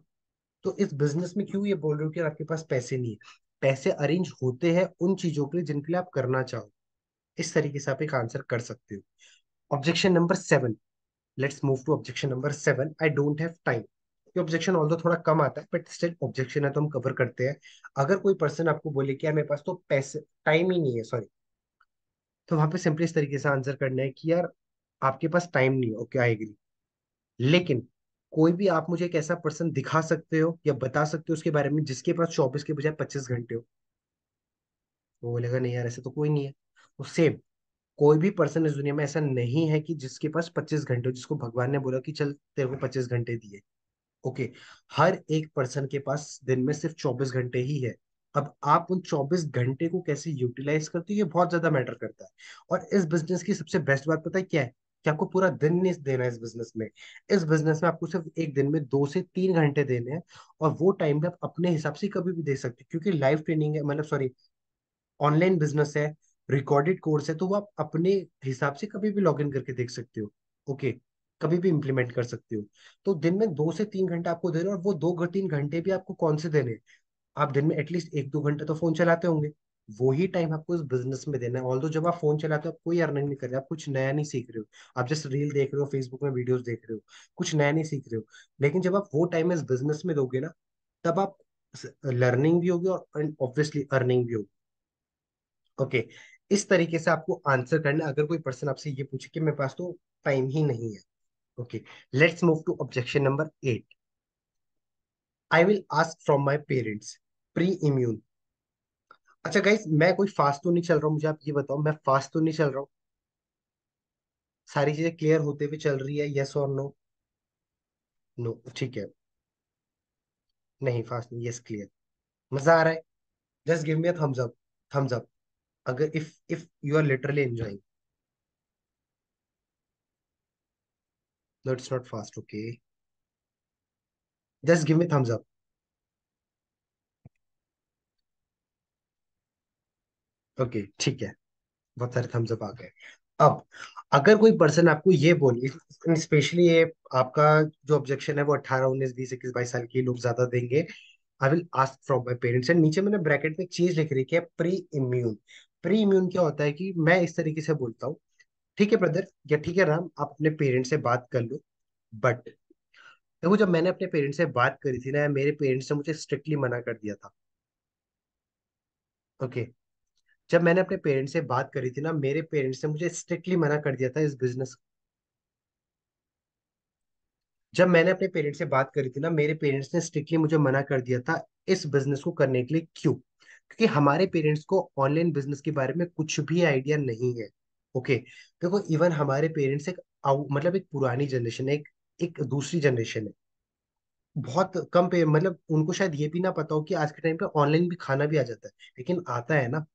तो इस बिजनेस में क्यों ये बोल रहे हो कि आपके पास पैसे नहीं है? पैसे अरेंज होते हैं उन चीजों के लिए जिनके लिए आप करना चाहो। इस तरीके से आप एक आंसर कर सकते हो। Objection number 7, let's move to objection number 7, I don't have time. ये ऑब्जेक्शन ऑल्दो थोड़ा कम आता है, बट स्टिल ऑब्जेक्शन है तो हम कवर करते हैं। अगर कोई पर्सन आपको बोले कि यार मेरे पास तो पैसे टाइम ही नहीं है, सॉरी, तो वहां पे सिंपली इस तरीके से आंसर करना है कि यार आपके पास टाइम नहीं है, ओके आई एग्री, लेकिन कोई भी आप मुझे एक ऐसा पर्सन दिखा सकते हो या बता सकते हो उसके बारे में जिसके पास 24 के बजाय 25 घंटे हो? वो बोलेगा नहीं यार, ऐसे तो कोई नहीं है। तो सेम, कोई भी पर्सन इस दुनिया में ऐसा नहीं है कि जिसके पास 25 घंटे हो, जिसको भगवान ने बोला कि चल तेरे को 25 घंटे दिए, ओके। हर एक पर्सन के पास दिन में सिर्फ 24 घंटे ही है। अब आप उन 24 घंटे को कैसे यूटिलाइज करते हो, ये बहुत ज्यादा मैटर करता है। और इस बिजनेस की सबसे बेस्ट बात पता है क्या है? कि आपको पूरा दिन नहीं देना है इस बिजनेस में। इस बिजनेस में आपको सिर्फ एक दिन में 2 से 3 घंटे देने हैं, और वो टाइम भी आप अपने हिसाब से कभी भी दे सकते हो, क्योंकि लाइव ट्रेनिंग है, मतलब सॉरी, ऑनलाइन बिजनेस है, रिकॉर्डेड कोर्स है, तो वो आप अपने हिसाब से कभी भी लॉग इन करके देख सकते हो। ओके, कभी भी इम्प्लीमेंट कर सकते हो। तो दिन में 2 से 3 घंटे आपको देने हैं, और वो 2 3 घंटे भी आपको कौन से देने हैं? आप दिन में एटलीस्ट 1 2 घंटे तो फोन चलाते होंगे, वो ही टाइम आपको इस बिजनेस में देना है। ऑल्दो जब आप फोन चलाते हो आप कोई अर्निंग नहीं कर रहे, आप कुछ नया नहीं सीख रहे हो, आप जस्ट रील देख रहे हो, फेसबुक में वीडियोस देख रहे हो, कुछ नया नहीं सीख रहे हो। लेकिन जब आप वो टाइम इस बिजनेस में दोगे ना, तब आप लर्निंग भी होगी और ऑब्वियसली अर्निंग भी होगी। ओके, इस तरीके से आपको आंसर करना है, अगर कोई पर्सन आपसे ये पूछे कि मेरे पास तो टाइम ही नहीं है। Okay, let's move to objection number 8। I will ask from my parents, pre immune. अच्छा गाइस, मैं कोई फास्ट तो नहीं चल रहा हूँ, मुझे आप ये बताओ, मैं फास्ट तो नहीं चल रहा हूँ? सारी चीजें क्लियर होते हुए चल रही है, यस और नो? नो, ठीक है। नहीं फास्ट नहीं, यस क्लियर। मजा आ रहा है? Just give me a thumbs up. Thumbs up, अगर if you are literally enjoying. No, it's not fast, okay. Just give me thumbs up. Okay, ठीक है, बहुत सारे थम्स अप आ गए। अब अगर कोई पर्सन आपको ये बोले, स्पेशली ये आपका जो ऑब्जेक्शन है वो 18 19 20 21 22 साल के लोग ज्यादा देंगे। आई will ask from my parents, and नीचे मैंने ब्रैकेट में एक चीज लिख रही है, प्री इम्यून। प्री इम्यून क्या होता है कि मैं इस तरीके से बोलता हूँ, ठीक है ब्रदर या ठीक है राम, आप अपने पेरेंट्स से बात कर लो, बट देखो, जब मैंने अपने पेरेंट्स से बात करी थी ना, मेरे पेरेंट्स ने मुझे स्ट्रिक्टली मना कर दिया था। ओके, जब मैंने अपने पेरेंट्स से बात करी थी ना, मेरे पेरेंट्स ने मुझे स्ट्रिक्टली मना कर दिया था इस बिजनेस। जब मैंने अपने पेरेंट्स से बात करी थी ना, मेरे पेरेंट्स ने स्ट्रिक्टली मुझे मना कर दिया था इस बिजनेस को करने के लिए। क्यों? क्योंकि हमारे पेरेंट्स को ऑनलाइन बिजनेस के बारे में कुछ भी आइडिया नहीं है। ओके, देखो, इवन हमारे पेरेंट्स एक मतलब एक पुरानी जनरेशन है, एक एक दूसरी जनरेशन है। बहुत कम पे, मतलब उनको शायद ये भी ना पता हो कि आज के टाइम पे ऑनलाइन भी खाना भी आ जाता है, लेकिन आता है ना।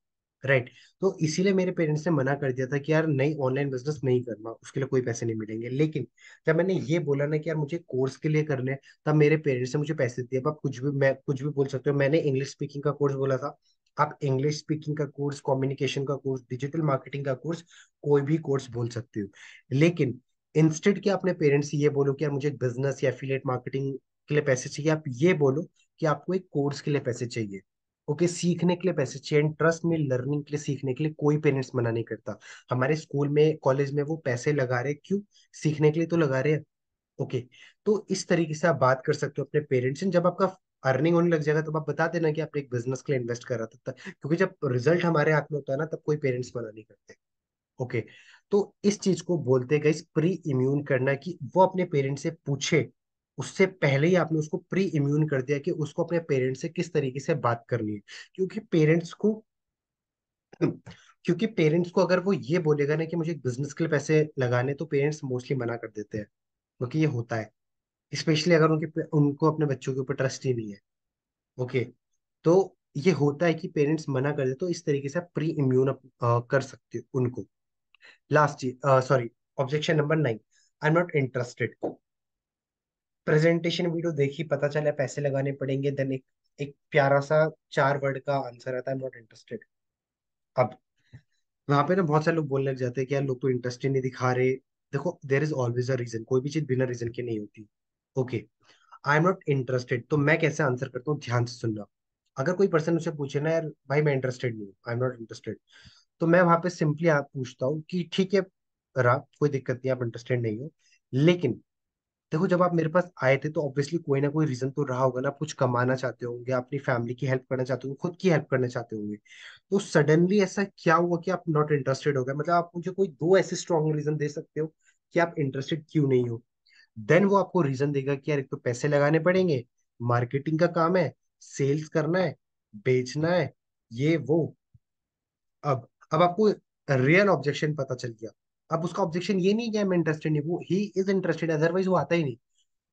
राइट। तो इसीलिए मेरे पेरेंट्स ने मना कर दिया था कि यार नहीं, ऑनलाइन बिजनेस नहीं करना, उसके लिए कोई पैसे नहीं मिलेंगे। लेकिन जब मैंने ये बोला ना कि यार मुझे कोर्स के लिए करने हैं, तब मेरे पेरेंट्स ने मुझे पैसे दिए। अब आप कुछ भी, मैं कुछ भी बोल सकते हो, मैंने इंग्लिश स्पीकिंग का कोर्स बोला था, आप इंग्लिश स्पीकिंग का कोर्स, कम्युनिकेशन का कोर्स, डिजिटल मार्केटिंग का कोर्स, कोई भी कोर्स बोल सकते हो। लेकिन इंस्टेड कि अपने पेरेंट्स से ये बोलो कि यार मुझे बिजनेस या एफिलिएट मार्केटिंग के लिए पैसे चाहिए, आप ये बोलो कि आपको एक कोर्स के लिए पैसे चाहिए। ओके, सीखने के लिए पैसे चाहिए, एंड ट्रस्ट में, लर्निंग के लिए, सीखने के लिए कोई पेरेंट्स मना नहीं करता। हमारे स्कूल में, कॉलेज में वो पैसे लगा रहे हैं, क्यों? सीखने के लिए तो लगा रहे हैं। ओके, तो इस तरीके से आप बात कर सकते हो अपने पेरेंट्स से। जब आपका अर्निंग होने लग जाएगा तब आप बता देना कि आपने एक बिजनेस के लिए इन्वेस्ट करा था, क्योंकि जब रिजल्ट हमारे हाथ में होता है ना, तब कोई पेरेंट्स मना नहीं करते। ओके, तो इस चीज को बोलते गए प्री इम्यून करना, कि वो अपने पेरेंट्स से पूछे, उससे पहले ही आपने उसको प्री इम्यून कर दिया कि उसको अपने पेरेंट्स से किस तरीके से बात करनी है। क्योंकि पेरेंट्स को क्योंकि पेरेंट्स को अगर वो ये बोलेगा ना कि मुझे बिजनेस के लिए पैसे लगाने, तो पेरेंट्स मोस्टली मना कर देते हैं, क्योंकि ये होता है। स्पेशली अगर उनको अपने बच्चों के ऊपर ट्रस्ट ही नहीं है। ओके, तो ये होता है कि पेरेंट्स मना कर देते, तो इस तरीके से आप प्री इम्यून कर सकते हो उनको। लास्ट चीज, sorry, objection number 9, I am not interested. Presentation video देखी, पता चला पैसे लगाने पड़ेंगे, देन एक एक प्यारा सा 4 वर्ड का आंसर आता है, आई एम नॉट इंटरेस्टेड। अब वहां पे ना बहुत सारे लोग बोलने लग जाते हैं कि यार लोग तो इंटरेस्ट ही नहीं दिखा रहे। देखो, there is always a reason, कोई भी चीज बिना रीजन के नहीं होती। Okay, I am not interested, तो मैं कैसे आंसर करता हूँ, ध्यान से सुनना। अगर कोई पर्सन मुझसे पूछे ना, यार भाई मैं इंटरेस्टेड नहीं हूँ, आई एम नॉट इंटरेस्टेड, तो मैं वहां पे सिंपली आप पूछता हूँ कि ठीक है रहा, कोई दिक्कत नहीं, आप इंटरेस्टेड नहीं हो, लेकिन देखो, जब आप मेरे पास आए थे तो ऑब्वियसली कोई ना कोई रीजन तो रहा होगा ना, आप कुछ कमाना चाहते होंगे, अपनी फैमिली की हेल्प करना चाहते होंगे, खुद की हेल्प करना चाहते होंगे। तो सडनली ऐसा क्या हुआ कि आप नॉट इंटरेस्टेड हो गए? मतलब आप मुझे कोई दो ऐसे स्ट्रॉन्ग रीजन दे सकते हो कि आप इंटरेस्टेड क्यों नहीं हो? देन वो आपको रीजन देगा कि यार एक तो पैसे लगाने पड़ेंगे, मार्केटिंग का काम है, सेल्स करना है, बेचना है, ये वो। अब आपको रियल ऑब्जेक्शन पता चल गया। अब उसका ऑब्जेक्शन ये नहीं है कि मैं इंटरेस्टेड नहीं, वो ही इज इंटरेस्टेड, अदरवाइज वो आता ही नहीं।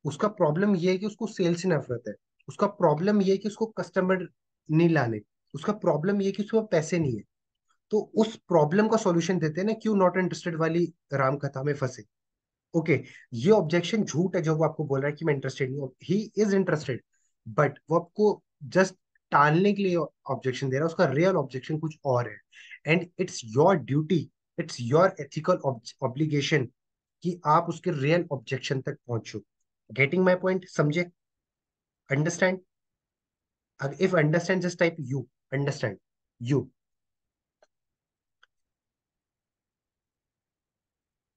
उसका प्रॉब्लम ये है कि उसको सेल्स से नफरत है। उसका प्रॉब्लम ये है कि उसको कस्टमर नहीं लाने। उसका प्रॉब्लम ये है कि उसके पास पैसे नहीं है। तो उस प्रॉब्लम का सॉल्यूशन देते हैं ना, क्यों नॉट इंटरेस्टेड वाली राम कथा में फंसे। ओके, ये ऑब्जेक्शन झूठ है जो वो आपको बोल रहा है कि मैं इंटरेस्टेड नहीं हूँ, ही इज इंटरेस्टेड, बट वो आपको जस्ट टालने के लिए ऑब्जेक्शन दे रहा है, उसका रियल ऑब्जेक्शन कुछ और है। And it's your duty, it's your ethical obligation कि आप उसके रियल ऑब्जेक्शन तक पहुंचो। गेटिंग माई पॉइंट, समझे? Understand? If understand just type U, understand, U.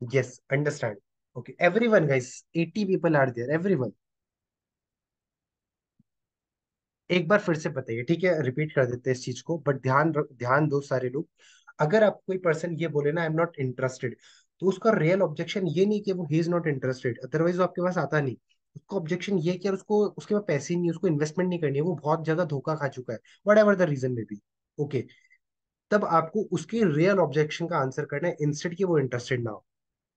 Yes, understand. Okay, everyone guys, 80 people are there, everyone. एक बार फिर से बताइए, ठीक है, रिपीट कर देते हैं इस चीज को, बट ध्यान दो सारे लोग। अगर आप कोई पर्सन ये बोले ना, आई एम नॉट इंटरेस्टेड, तो उसका रियल ऑब्जेक्शन ये नहीं कि वो he is not interested, otherwise वो आपके पास आता नहीं। उसका ऑब्जेक्शन ये है कि यार उसको उसके पास पैसे ही नहीं है, उसको इन्वेस्टमेंट नहीं करनी है, वो बहुत जगह धोखा खा चुका है, वट एवर द रीजन में बी। ओके, तब आपको उसके रियल ऑब्जेक्शन का आंसर करना है, इंस्टेड कि वो इंटरेस्टेड ना हो।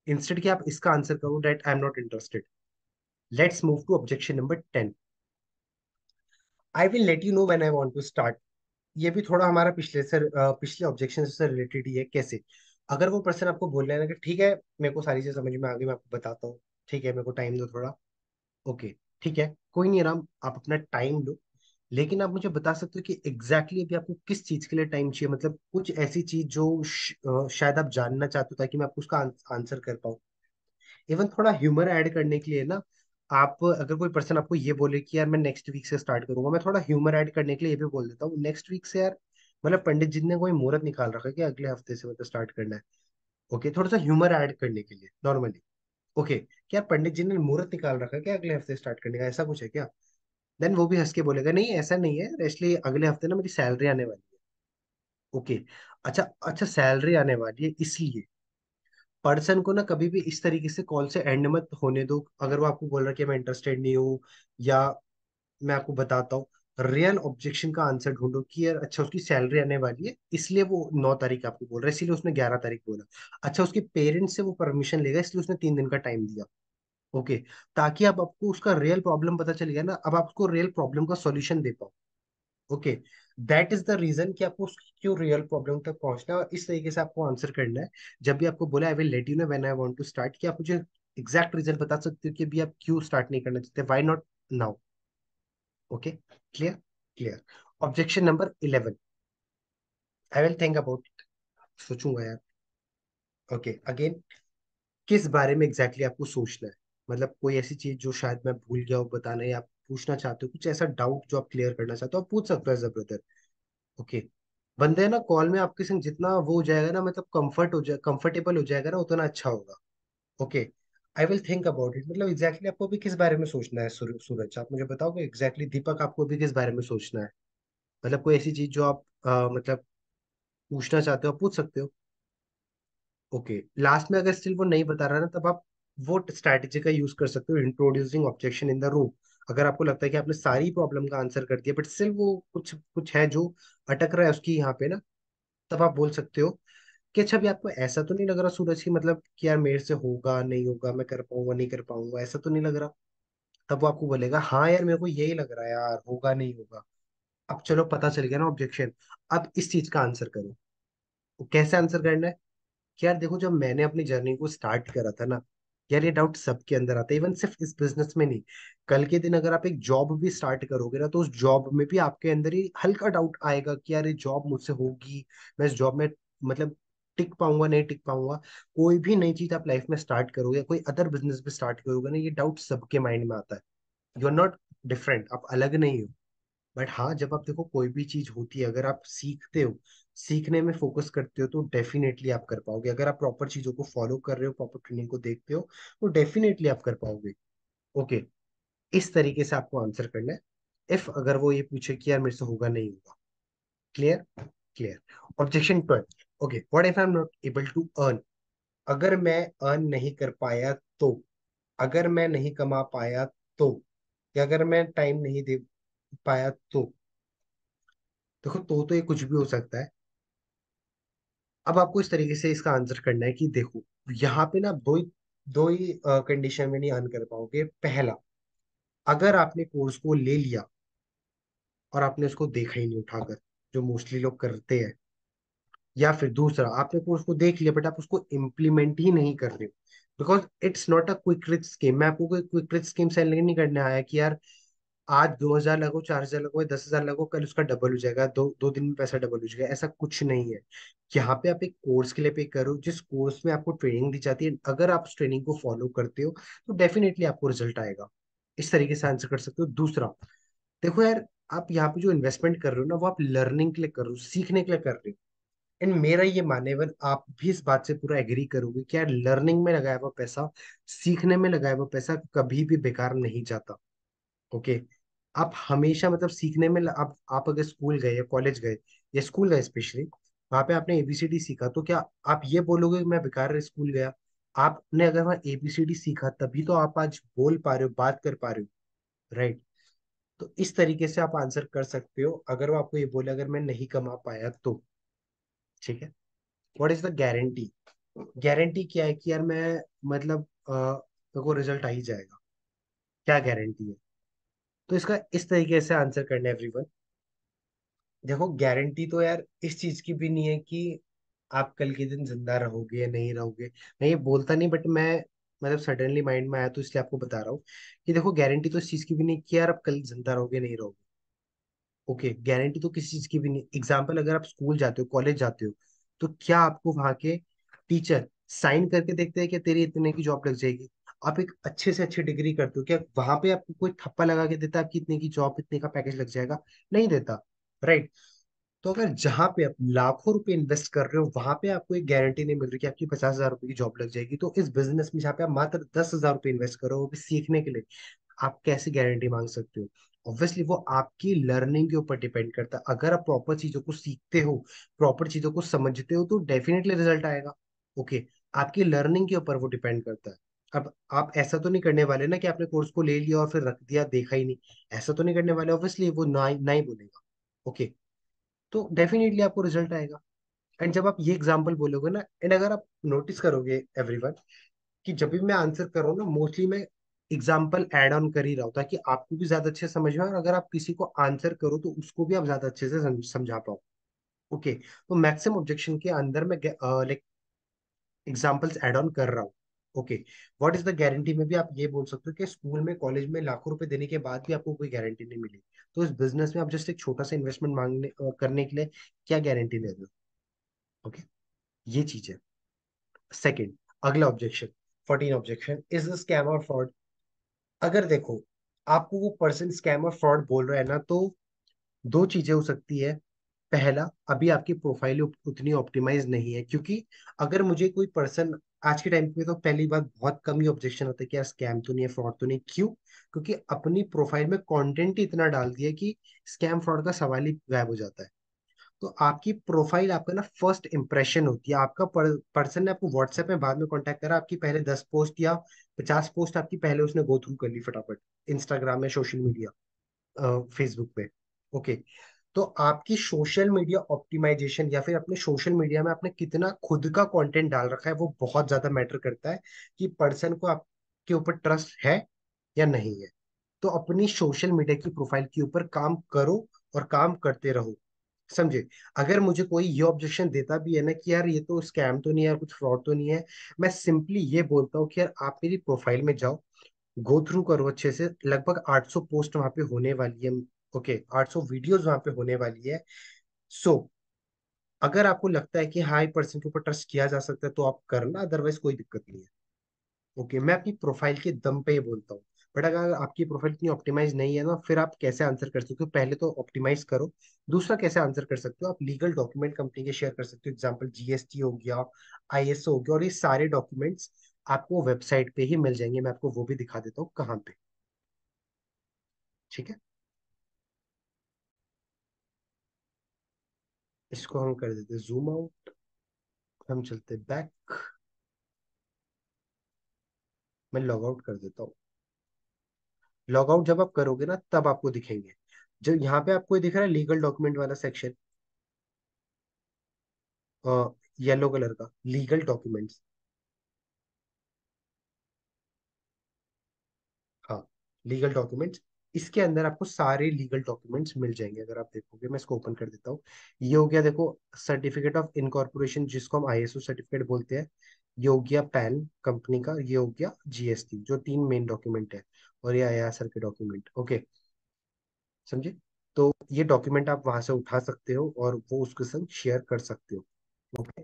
इंस्टेड कि आप इसका आंसर करो that I am not interested. Let's move to objection number 10। I will let you know when I want to start. ये भी थोड़ा हमारा पिछले ऑब्जेक्शन से रिलेटेड ही है। कैसे? अगर वो पर्सन आपको बोल रहा है ना कि ठीक है, मेरे को सारी चीजें समझ में आ गई, मैं आपको बताता हूँ, ठीक है, मेरे को टाइम दो थोड़ा। ओके, ठीक है, कोई नहीं राम, आप अपना टाइम लो, लेकिन आप मुझे बता सकते हो कि एग्जैक्टली अभी आपको किस चीज के लिए टाइम चाहिए, मतलब कुछ ऐसी चीज जो शायद आप जानना चाहते हो, ताकि मैं आपको उसका आंसर कर पाऊँ। इवन थोड़ा ह्यूमर ऐड करने के लिए ना, आप अगर कोई पर्सन आपको ये बोले कि यार मैं नेक्स्ट वीक से स्टार्ट करूंगा, मैं थोड़ा ह्यूमर ऐड करने के लिए ये भी बोल देता हूँ नेक्स्ट वीक से यार, मतलब पंडित जी ने कोई मुहूर्त निकाल रखा है कि अगले हफ्ते से मतलब स्टार्ट करना है। ओके, थोड़ा सा ह्यूमर ऐड करने के लिए नॉर्मली। ओके, क्या पंडित जी ने मुहूर्त निकाल रखा है क्या अगले हफ्ते स्टार्ट करने का, ऐसा कुछ है क्या? देन वो भी हंस के बोलेगा नहीं ऐसा नहीं है, इसलिए अगले हफ्ते ना मेरी सैलरी आने वाली है। ओके, अच्छा अच्छा, सैलरी आने वाली है इसलिए। पर्सन को ना कभी भी इस तरीके से कॉल से एंड मत होने दो, अगर वो आपको बोल रहा है कि मैं इंटरेस्टेड नहीं हूँ, या मैं आपको बताता हूँ, रियल ऑब्जेक्शन का आंसर ढूंढो कि यार अच्छा उसकी सैलरी आने वाली है इसलिए वो 9 तारीख आपको बोल रहा है, इसलिए उसने 11 तारीख बोला। अच्छा, उसके पेरेंट्स से वो परमिशन लेगा इसलिए उसने 3 दिन का टाइम दिया। ओके, ताकि अब आपको उसका रियल प्रॉब्लम पता चल गया ना, अब आप उसको रियल प्रॉब्लम का सॉल्यूशन दे पाओ। Okay, that is the reason कि आपको उसकी क्यों रियल प्रॉब्लम तक पहुंचना है, और इस तरीके से आपको आंसर करना है। जब भी आपको बोला I will let you know when I want to start, कि आप मुझे एग्जैक्ट रीजन बता सकते हो कि अभी आप क्यों स्टार्ट नहीं करना चाहते, why not now. Okay, clear? Clear. Objection number 11। I will think about, सोचूंगा यार। ओके, अगेन, किस बारे में एग्जैक्टली आपको सोचना है? मतलब कोई ऐसी चीज जो शायद मैं भूल गया हूँ बताना, या आप पूछना चाहते हो कुछ ऐसा डाउट जो आप क्लियर करना चाहते हो, आप पूछ सकते हो एज अ ब्रदर। ओके, बंदे ना कॉल में आपके संग जितना वो हो जाएगा ना, मतलब कंफर्टेबल हो जाएगा ना, उतना अच्छा होगा। Okay, I will think about it, मतलब एग्जैक्टली आपको भी किस बारे में सोचना है? सूरज, आप मुझे बताओगे एग्जैक्टली, दीपक आपको भी किस बारे में सोचना है? मतलब कोई ऐसी चीज जो आप मतलब पूछना चाहते हो, आप पूछ सकते हो। ओके, लास्ट में अगर स्टिल वो नहीं बता रहा ना, तब आप वो स्ट्रैटेजी का यूज कर सकते हो, introducing objection in the room. अगर आपको लगता है कि आपने सारी प्रॉब्लम का आंसर कर दिया, बट स्टिल वो कुछ कुछ है जो अटक रहा है उसकी यहाँ पे ना, तब आप बोल सकते हो कि अच्छा, अभी आपको ऐसा तो नहीं लग रहा सूरज की, मतलब कि यार मेरे से होगा नहीं होगा, मैं कर पाऊंगा नहीं कर पाऊंगा, ऐसा तो नहीं लग रहा। तब वो आपको बोलेगा हाँ यार, मेरे को यही लग रहा है यार, होगा नहीं होगा। अब चलो, पता चल गया ना ऑब्जेक्शन। अब इस चीज का आंसर करो। वो कैसे आंसर करना है? कि यार देखो, जब मैंने अपनी जर्नी को स्टार्ट करा था ना, यार ये डाउट सबके अंदर आता है, इवन सिर्फ इस बिजनेस में नहीं, कल के दिन अगर आप एक जॉब भी स्टार्ट करोगे ना, तो उस जॉब में भी आपके अंदर ही हल्का डाउट आएगा कि यार ये जॉब मुझसे होगी, मैं इस जॉब में मतलब टिक पाऊंगा नहीं टिक पाऊंगा। कोई भी नई चीज आप लाइफ में स्टार्ट करोगे, कोई अदर बिजनेस भी स्टार्ट करोगे ना, ये डाउट सबके माइंड में आता है। यू आर नॉट डिफरेंट, आप अलग नहीं हो। बट हाँ, जब आप देखो कोई भी चीज होती है, अगर आप सीखते हो, सीखने में फोकस करते हो, तो डेफिनेटली आप कर पाओगे। अगर आप प्रॉपर चीजों को फॉलो कर रहे हो, प्रॉपर ट्रेनिंग को देखते हो, तो डेफिनेटली आप कर पाओगे। ओके, इस तरीके से आपको आंसर करना है। इफ अगर वो ये पूछे कि यार मेरे से होगा नहीं होगा। Clear? Clear. Objection 12। Okay, what if I am not able to earn? अगर मैं अर्न नहीं कर पाया तो, अगर मैं नहीं कमा पाया तो, या अगर मैं टाइम नहीं दे पाया तो। देखो, तो ये कुछ भी हो सकता है। अब आपको इस तरीके से इसका आंसर करना है कि देखो, यहाँ पे ना दो ही कंडीशन में नहीं अर्न कर पाओगे। पहला, अगर आपने कोर्स को ले लिया और आपने उसको देखा ही नहीं उठाकर, जो मोस्टली लोग करते हैं, या फिर दूसरा, आपने कोर्स को देख लिया बट आप उसको इम्प्लीमेंट ही नहीं कर रहे हो, because it's not a quick rich scheme. मैं आपको कोई क्विक रिच स्कीम सेल नहीं करने आया कि यार आज 2,000 लगो, 4,000 लगो, 10,000 लगो, कल उसका डबल हो जाएगा, दो दो दिन में पैसा डबल हो जाएगा, ऐसा कुछ नहीं है। यहाँ पे आप एक कोर्स के लिए पे करो, जिस कोर्स में आपको ट्रेनिंग दी जाती है, अगर आप उस ट्रेनिंग को फॉलो करते हो तो डेफिनेटली आपको रिजल्ट आएगा। इस तरीके से आंसर कर सकते हो। दूसरा, देखो यार, आप यहाँ पे जो इन्वेस्टमेंट कर रहे हो ना, वो आप लर्निंग के लिए कर रहे हो, सीखने के लिए कर रहे हो। एंड मेरा ये मानना है, इवन आप भी इस बात से पूरा एग्री करोगे कि यार लर्निंग में लगाया हुआ पैसा, सीखने में लगाया हुआ पैसा कभी भी बेकार नहीं जाता। ओके। आप हमेशा मतलब सीखने में आप अगर स्कूल गए या कॉलेज गए या स्कूल गए स्पेशली, वहां पे आपने एबीसीडी सीखा, तो क्या आप ये बोलोगे कि मैं बेकार स्कूल गया? आपने अगर वहाँ एबीसीडी सीखा तभी तो आप आज बोल पा रहे हो, बात कर पा रहे हो, राइट? तो इस तरीके से आप आंसर कर सकते हो अगर वो आपको ये बोले अगर मैं नहीं कमा पाया तो। ठीक है। What is the guarantee? Guarantee क्या है कि यार मैं मतलब मेरे को रिजल्ट आ ही जाएगा, क्या गारंटी है? तो इसका इस तरीके से आंसर करना है एवरीवन। देखो, गारंटी तो यार इस चीज की भी नहीं है कि आप कल के दिन जिंदा रहोगे या नहीं रहोगे। मैं ये बोलता नहीं, बट मैं मतलब सडनली माइंड में आया तो इसलिए आपको बता रहा हूँ कि देखो, गारंटी तो इस चीज की भी नहीं कि यार आप कल जिंदा रहोगे नहीं रहोगे। ओके, गारंटी तो किसी चीज की भी नहीं। एग्जाम्पल, अगर आप स्कूल जाते हो, कॉलेज जाते हो, तो क्या आपको वहां के टीचर साइन करके देखते हैं कि तेरी इतने की जॉब लग जाएगी? आप एक अच्छे से अच्छी डिग्री करते हो, क्या वहां पे आपको कोई थप्पा लगा के देता है आपकी इतने की जॉब, इतने का पैकेज लग जाएगा? नहीं देता, राइट? तो अगर जहां पे आप लाखों रुपए इन्वेस्ट कर रहे हो, वहां पे आपको एक गारंटी नहीं मिल रही कि आपकी 50,000 रुपए की जॉब लग जाएगी, तो इस बिजनेस में जहाँ पे आप मात्र 10,000 रुपए इन्वेस्ट करो वो भी सीखने के लिए, आप कैसे गारंटी मांग सकते हो? ऑब्वियसली वो आपकी लर्निंग के ऊपर डिपेंड करता है। अगर आप प्रॉपर चीजों को सीखते हो, प्रॉपर चीजों को समझते हो, तो डेफिनेटली रिजल्ट आएगा। ओके। आपकी लर्निंग के ऊपर वो डिपेंड करता है। अब आप ऐसा तो नहीं करने वाले ना कि आपने कोर्स को ले लिया और फिर रख दिया, देखा ही नहीं। ऐसा तो नहीं करने वाले, ऑब्वियसली वो ना ही बोलेगा। ओके। तो डेफिनेटली आपको रिजल्ट आएगा। एंड जब आप ये एग्जाम्पल बोलोगे ना, एंड अगर आप नोटिस करोगे एवरीवन, कि जब भी मैं आंसर कर रहा हूँ ना, मोस्टली मैं एग्जाम्पल ऐड ऑन कर ही रहा हूँ ताकि आपको भी ज्यादा अच्छे से समझ में आए, और अगर आप किसी को आंसर करो तो उसको भी आप ज्यादा अच्छे से समझा पाओ। ओके। तो मैक्सिमम ऑब्जेक्शन के अंदर मैं लाइक एग्जाम्पल्स ऐड ऑन कर रहा हूँ। Okay. What is the guarantee में भी आप ये बोल सकते हो कि स्कूल में कॉलेज में लाखों रुपए देने के बाद भी आपको कोई गारंटी नहीं मिली, तो इस बिजनेस में आप जस्ट एक छोटा सा इन्वेस्टमेंट करने के लिए क्या गारंटी दे रहे हो? ओके। ये चीज है। सेकंड, अगला ऑब्जेक्शन, 14 ऑब्जेक्शन, इज स्कैम और फ्रॉड। अगर देखो, आपको वो पर्सन स्कैम और फ्रॉड बोल रहा है ना, तो दो चीजें हो सकती है। पहला, अभी आपकी प्रोफाइल उतनी ऑप्टिमाइज नहीं है, क्योंकि अगर मुझे कोई पर्सन, आज के टाइम पे तो पहली बात बहुत कम ही ऑब्जेक्शन होता है कि यार स्कैम तो नहीं है, फ्रॉड तो नहीं। क्यों? क्योंकि अपनी प्रोफाइल में कंटेंट ही इतना डाल दिया कि स्कैम फ्रॉड का सवाल ही गायब हो जाता है। तो आपकी प्रोफाइल, आपका ना फर्स्ट इंप्रेशन होती है। आपका पर्सन ने आपको व्हाट्सएप में बाद में कांटेक्ट करा, आपकी पहले 10 पोस्ट या 50 पोस्ट आपकी पहले उसने गो थ्रू कर ली फटाफट, इंस्टाग्राम में, सोशल मीडिया, फेसबुक पे। ओके। तो आपकी सोशल मीडिया ऑप्टिमाइजेशन या फिर अपने सोशल मीडिया में आपने कितना खुद का कंटेंट डाल रखा है, वो बहुत ज्यादा मैटर करता है कि पर्सन को आपके ऊपर ट्रस्ट है या नहीं है। तो अपनी सोशल मीडिया की प्रोफाइल के ऊपर काम करो और काम करते रहो। समझे? अगर मुझे कोई ये ऑब्जेक्शन देता भी है ना कि यार ये तो स्कैम तो नहीं है, यार कुछ फ्रॉड तो नहीं है, मैं सिंपली ये बोलता हूँ कि यार आप मेरी प्रोफाइल में जाओ, गो थ्रू करो अच्छे से, लगभग 800 पोस्ट वहां पे होने वाली है। ओके, 800 वीडियोस वहां पे होने वाली है। सो अगर आपको लगता है कि हाँ, पर्सन के ऊपर ट्रस्ट किया जा सकता है तो आप करना, अदरवाइज कोई दिक्कत नहीं है। ओके, मैं अपनी प्रोफाइल के दम पे ही बोलता हूँ। बट अगर आपकी प्रोफाइल इतनी ऑप्टिमाइज नहीं है ना, फिर आप कैसे आंसर कर सकते हो? पहले तो ऑप्टिमाइज करो। दूसरा, कैसे आंसर कर सकते हो? आप लीगल डॉक्यूमेंट कंपनी के शेयर कर सकते हो, एग्जाम्पल जीएसटी हो गया, आईएसओ हो गया, और ये सारे डॉक्यूमेंट्स आपको वेबसाइट पे ही मिल जाएंगे। मैं आपको वो भी दिखा देता हूँ कहाँ पे। ठीक है। इसको हम कर देते जूम आउट, हम चलते बैक, मैं लॉग आउट कर देता हूँ। लॉग आउट जब आप करोगे ना, तब आपको दिखेंगे। जो यहाँ पे आपको ये दिख रहा है लीगल डॉक्यूमेंट वाला सेक्शन, येलो कलर का, लीगल डॉक्यूमेंट्स। हाँ, लीगल डॉक्यूमेंट्स। इसके अंदर आपको सारे लीगल डॉक्यूमेंट्स मिल जाएंगे। अगर आप देखोगे, मैं इसको ओपन कर देता हूँ। ये हो गया, देखो, सर्टिफिकेट ऑफ इनकॉर्पोरेशन, जिसको हम आईएसओ सर्टिफिकेट बोलते हैं। ये हो गया पैन कंपनी का, ये हो गया जीएसटी, जो तीन मेन डॉक्यूमेंट है। और ये आईआरएस के डॉक्यूमेंट, ओके, समझे? तो ये डॉक्यूमेंट आप वहां से उठा सकते हो और वो उसके संग शेयर कर सकते हो। ओके,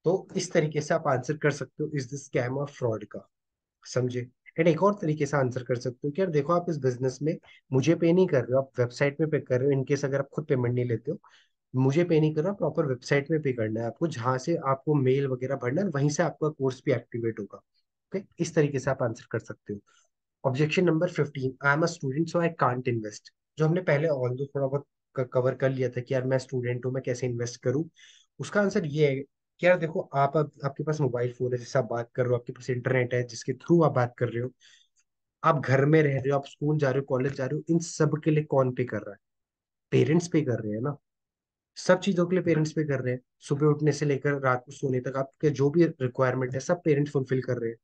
तो इस तरीके से आप आंसर कर सकते हो इस दिस स्कैम और फ्रॉड का, समझे? एंड एक और तरीके से आंसर कर सकते हो कि यार देखो, आप इस बिजनेस में मुझे पे नहीं कर रहे हो, आप वेबसाइट में पे कर रहे हो। इनकेस अगर आप खुद पेमेंट नहीं लेते हो, मुझे पे नहीं करना, प्रॉपर वेबसाइट में पे करना है आपको, जहां से आपको मेल वगैरह भरना है, वहीं से आपका कोर्स भी एक्टिवेट होगा। ओके, इस तरीके से आप आंसर कर सकते हो। Objection number 15, I am a student so I can't invest. जो हमने पहले ऑल दो थोड़ा बहुत कवर कर लिया था कि यार मैं स्टूडेंट हूँ, मैं कैसे इन्वेस्ट करूँ। उसका आंसर ये है कि यार देखो, आप अब आपके पास मोबाइल फोन है जिससे आप बात कर रहे हो, आपके पास इंटरनेट है जिसके थ्रू आप बात कर रहे हो, आप घर में रह रहे हो, आप स्कूल जा रहे हो, कॉलेज जा रहे हो, इन सब के लिए कौन पे कर रहा है? पेरेंट्स पे कर रहे हैं ना। सब चीजों के लिए पेरेंट्स पे कर रहे हैं। सुबह उठने से लेकर रात को सोने तक आपके जो भी रिक्वायरमेंट है, सब पेरेंट्स फुलफिल कर रहे हैं।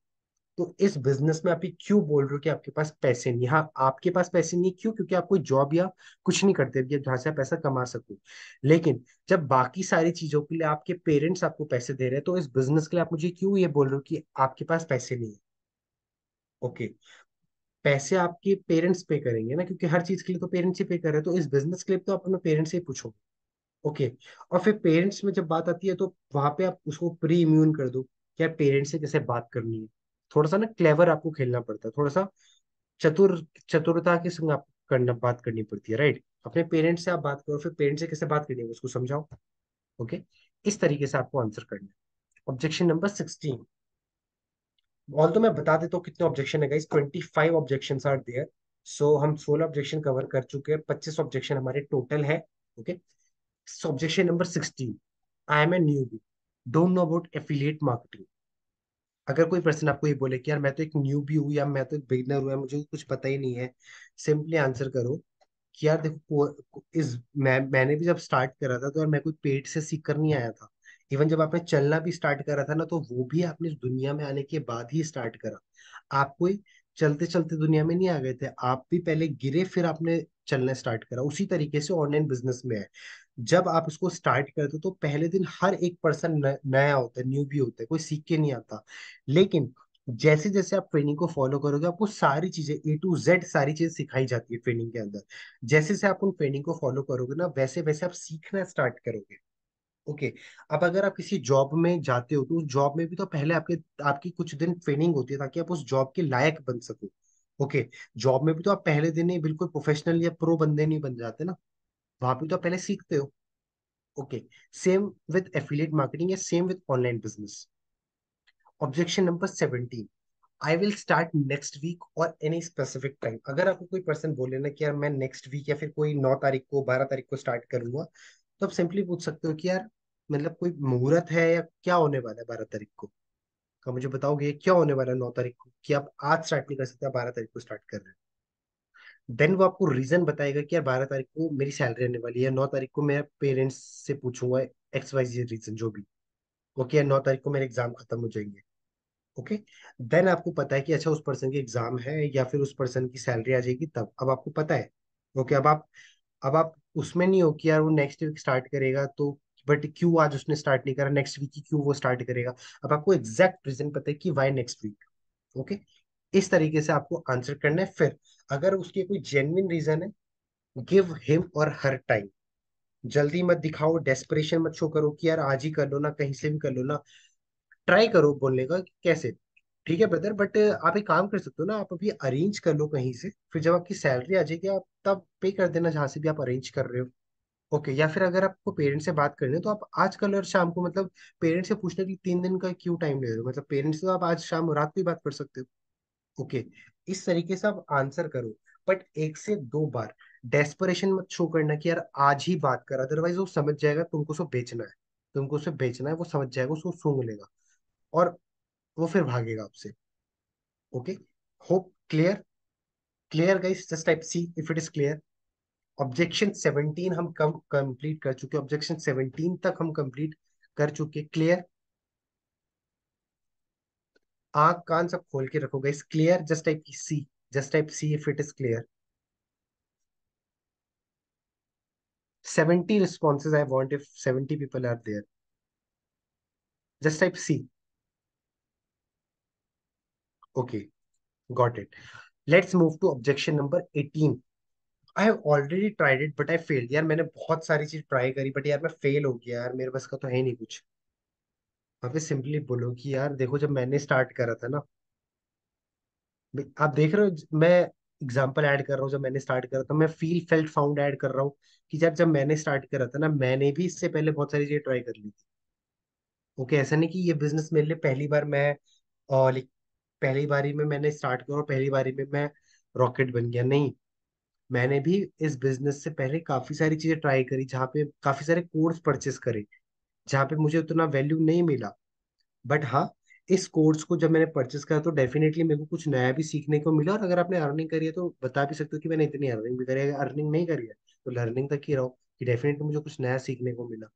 तो इस बिजनेस में आप ये क्यों बोल रहे हो कि आपके पास पैसे नहीं? हाँ, आपके पास पैसे नहीं, क्यों? क्योंकि आप कोई जॉब या कुछ नहीं करते जहाँ से आप पैसा कमा सको। लेकिन जब बाकी सारी चीजों के लिए आपके पेरेंट्स आपको पैसे दे रहे हैं, तो इस बिजनेस के लिए आप मुझे क्यों ये बोल रहे हो कि आपके पास पैसे नहीं है? ओके, पैसे आपके पेरेंट्स पे करेंगे ना, क्योंकि हर चीज के लिए तो पेरेंट्स ही पे कर रहे हैं। तो इस बिजनेस के लिए तो आप अपने पेरेंट्स से ही पूछोगे। ओके, और फिर पेरेंट्स में जब बात आती है, तो वहां पे आप उसको प्री इम्यून कर दो कि यार पेरेंट्स से कैसे बात करनी है। थोड़ा सा ना क्लेवर आपको खेलना पड़ता है, थोड़ा सा चतुर चतुरता के संग आप करना बात करनी पड़ती है, राइट? अपने पेरेंट्स से आप बात करो, फिर पेरेंट्स से कैसे बात करनी है उसको समझाओ। ओके, इस तरीके से आपको आंसर करना है। ऑब्जेक्शन नंबर 16, ऑल तो मैं बता देता हूँ कितने ऑब्जेक्शन है guys. 25 objection are there. So हम 16 ऑब्जेक्शन कवर कर चुके हैं, 25 ऑब्जेक्शन हमारे टोटल है। Okay, objection number 16, I am a newbie, don't know about affiliate marketing. अगर कोई पर्सन आपको ये बोले कि यार मैं तो एक न्यूबी हूँ, या मैं तो एक बिगनर हूँ, या मुझे कुछ पता ही नहीं है, सिंपली आंसर करो कि यार देखो, मैंने भी जब स्टार्ट करा था, तो यार मैं कोई पेट से सीख कर नहीं आया था। इवन जब आपने चलना भी स्टार्ट करा था ना, तो वो भी आपने इस दुनिया में आने के बाद ही स्टार्ट करा। आप कोई चलते चलते दुनिया में नहीं आ गए थे, आप भी पहले गिरे, फिर आपने चलना स्टार्ट करा। उसी तरीके से ऑनलाइन बिजनेस में है। जब आप इसको स्टार्ट करते हो, तो पहले दिन हर एक पर्सन नया होता है, न्यूबी होता है, कोई सीख के नहीं आता। लेकिन जैसे जैसे आप ट्रेनिंग को फॉलो करोगे, आपको सारी चीजें A to Z सारी चीजें सिखाई जाती है ट्रेनिंग के अंदर। जैसे जैसे आप उन ट्रेनिंग को फॉलो करोगे ना, वैसे वैसे आप सीखना स्टार्ट करोगे। ओके, अब अगर आप किसी जॉब में जाते हो, तो उस जॉब में भी तो पहले आपके आपकी कुछ दिन ट्रेनिंग होती है, ताकि आप उस जॉब के लायक बन सको। ओके, जॉब में भी तो आप पहले दिन ही बिल्कुल प्रोफेशनल या प्रो बंदे नहीं बन जाते ना, वहां पे तो आप पहले सीखते हो। Okay, same with affiliate marketing या same with online business. Objection number 17, I will start next week और एनी स्पेसिफिक टाइम। अगर आपको कोई पर्सन बोले ना कि यार मैं नेक्स्ट वीक या फिर कोई 9 तारीख को, 12 तारीख को स्टार्ट करूंगा, तो आप सिंपली पूछ सकते हो कि यार मतलब कोई मुहूर्त है या क्या होने वाला है 12 तारीख को? आप मुझे बताओगे क्या होने वाला है 9 तारीख को, कि आप आज स्टार्ट नहीं कर सकते, आप 12 तारीख को स्टार्ट कर रहे हैं। देन वो आपको रीजन बताएगा कि यार 12 तारीख को मेरी सैलरी आने वाली है, 9 तारीख को मैं पेरेंट्स से पूछूंगा, XYZ रीजन जो भी। ओके, यार 9 तारीख को मेरे एग्जाम खत्म हो जाएंगे। ओके, देन आपको पता है कि अच्छा उस पर्सन की एग्जाम है, या फिर उस पर्सन की सैलरी आ जाएगी तब, अब आपको पता है। ओके, अब आप उसमें नहीं हो कि यार वो नेक्स्ट वीक स्टार्ट करेगा, तो बट क्यों आज उसने स्टार्ट नहीं करा, नेक्स्ट वीक की क्यों वो स्टार्ट करेगा। अब आपको एग्जैक्ट रीजन पता है कि वाई नेक्स्ट वीक। ओके, इस तरीके से आपको आंसर करना है। फिर अगर उसके कोई जेन्युइन रीजन है, गिव हिम और हर टाइम। जल्दी मत दिखाओ, डेस्परेशन मत शो करो कि यार आज ही कर लो ना, कहीं से भी कर लो ना। ट्राई करो बोलने का कि कैसे, ठीक है ब्रदर, बट आप एक काम कर सकते हो ना, आप अभी अरेंज कर लो कहीं से, फिर जब आपकी सैलरी आ जाएगी, आप तब पे कर देना जहां से भी आप अरेंज कर रहे हो। ओके, या फिर अगर आपको पेरेंट्स से बात करनी है, तो आप आज कल और शाम को, मतलब पेरेंट्स से पूछने के लिए 3 दिन का क्यों टाइम ले रहे हो? मतलब पेरेंट्स से तो आप आज शाम रात को ही बात कर सकते हो। ओके, इस तरीके से आप आंसर करो, बट 1 से 2 बार डेस्परेशन मत शो करना कि यार आज ही बात कर, अदरवाइज वो समझ जाएगा तुमको उसे बेचना है। तुमको उसे बेचना है, वो समझ जाएगा, उसको सूंघ लेगा, और वो फिर भागेगा आपसे। Okay, hope clear? Clear guys, just type C if it is clear. Objection 17 हम कम कंप्लीट कर चुके, ऑब्जेक्शन 17 तक हम कंप्लीट कर चुके। क्लियर? आंख कान सब खोल के रखो guys. Clear? Just type C, just type C if it is clear. 70 responses I want if 70 people are there. Just type C. Okay, got it. Let's move to objection number 18. I have already tried it but I failed. यार मैंने बहुत सारी चीज try करी but यार मैं fail हो गया यार, मेरे बस का तो है नहीं कुछ। वहां पे सिंपली बोलो कि यार देखो, जब मैंने स्टार्ट करा था ना, आप देख रहे हो मैं एग्जांपल ऐड कर रहा हूँ, जब मैंने स्टार्ट करा था मैं फील फेल्ट फाउंड ऐड कर रहा हूँ कि जब जब मैंने स्टार्ट करा था ना, मैंने भी इससे पहले बहुत सारी चीजें ट्राई कर ली थी। ओके, ऐसा नहीं कि ये बिजनेस मेरे लिए पहली बार मैं लाइक पहली बारी में मैंने स्टार्ट किया और पहली बारी में मैं रॉकेट बन गया, नहीं। मैंने भी इस बिजनेस से पहले काफी सारी चीजें ट्राई करी, जहाँ पे काफी सारे कोर्स परचेस करे, जहाँ पे मुझे उतना वैल्यू नहीं मिला। बट हाँ, इस कोर्स को जब मैंने परचेस करा तो डेफिनेटली मेरे को कुछ नया भी सीखने को मिला। और अगर आपने अर्निंग करी है तो बता भी सकते हो कि मैंने इतनी अर्निंग भी करी है। अगर अर्निंग नहीं करी है तो लर्निंग तक ही रहो कि डेफिनेटली मुझे कुछ नया सीखने को मिला।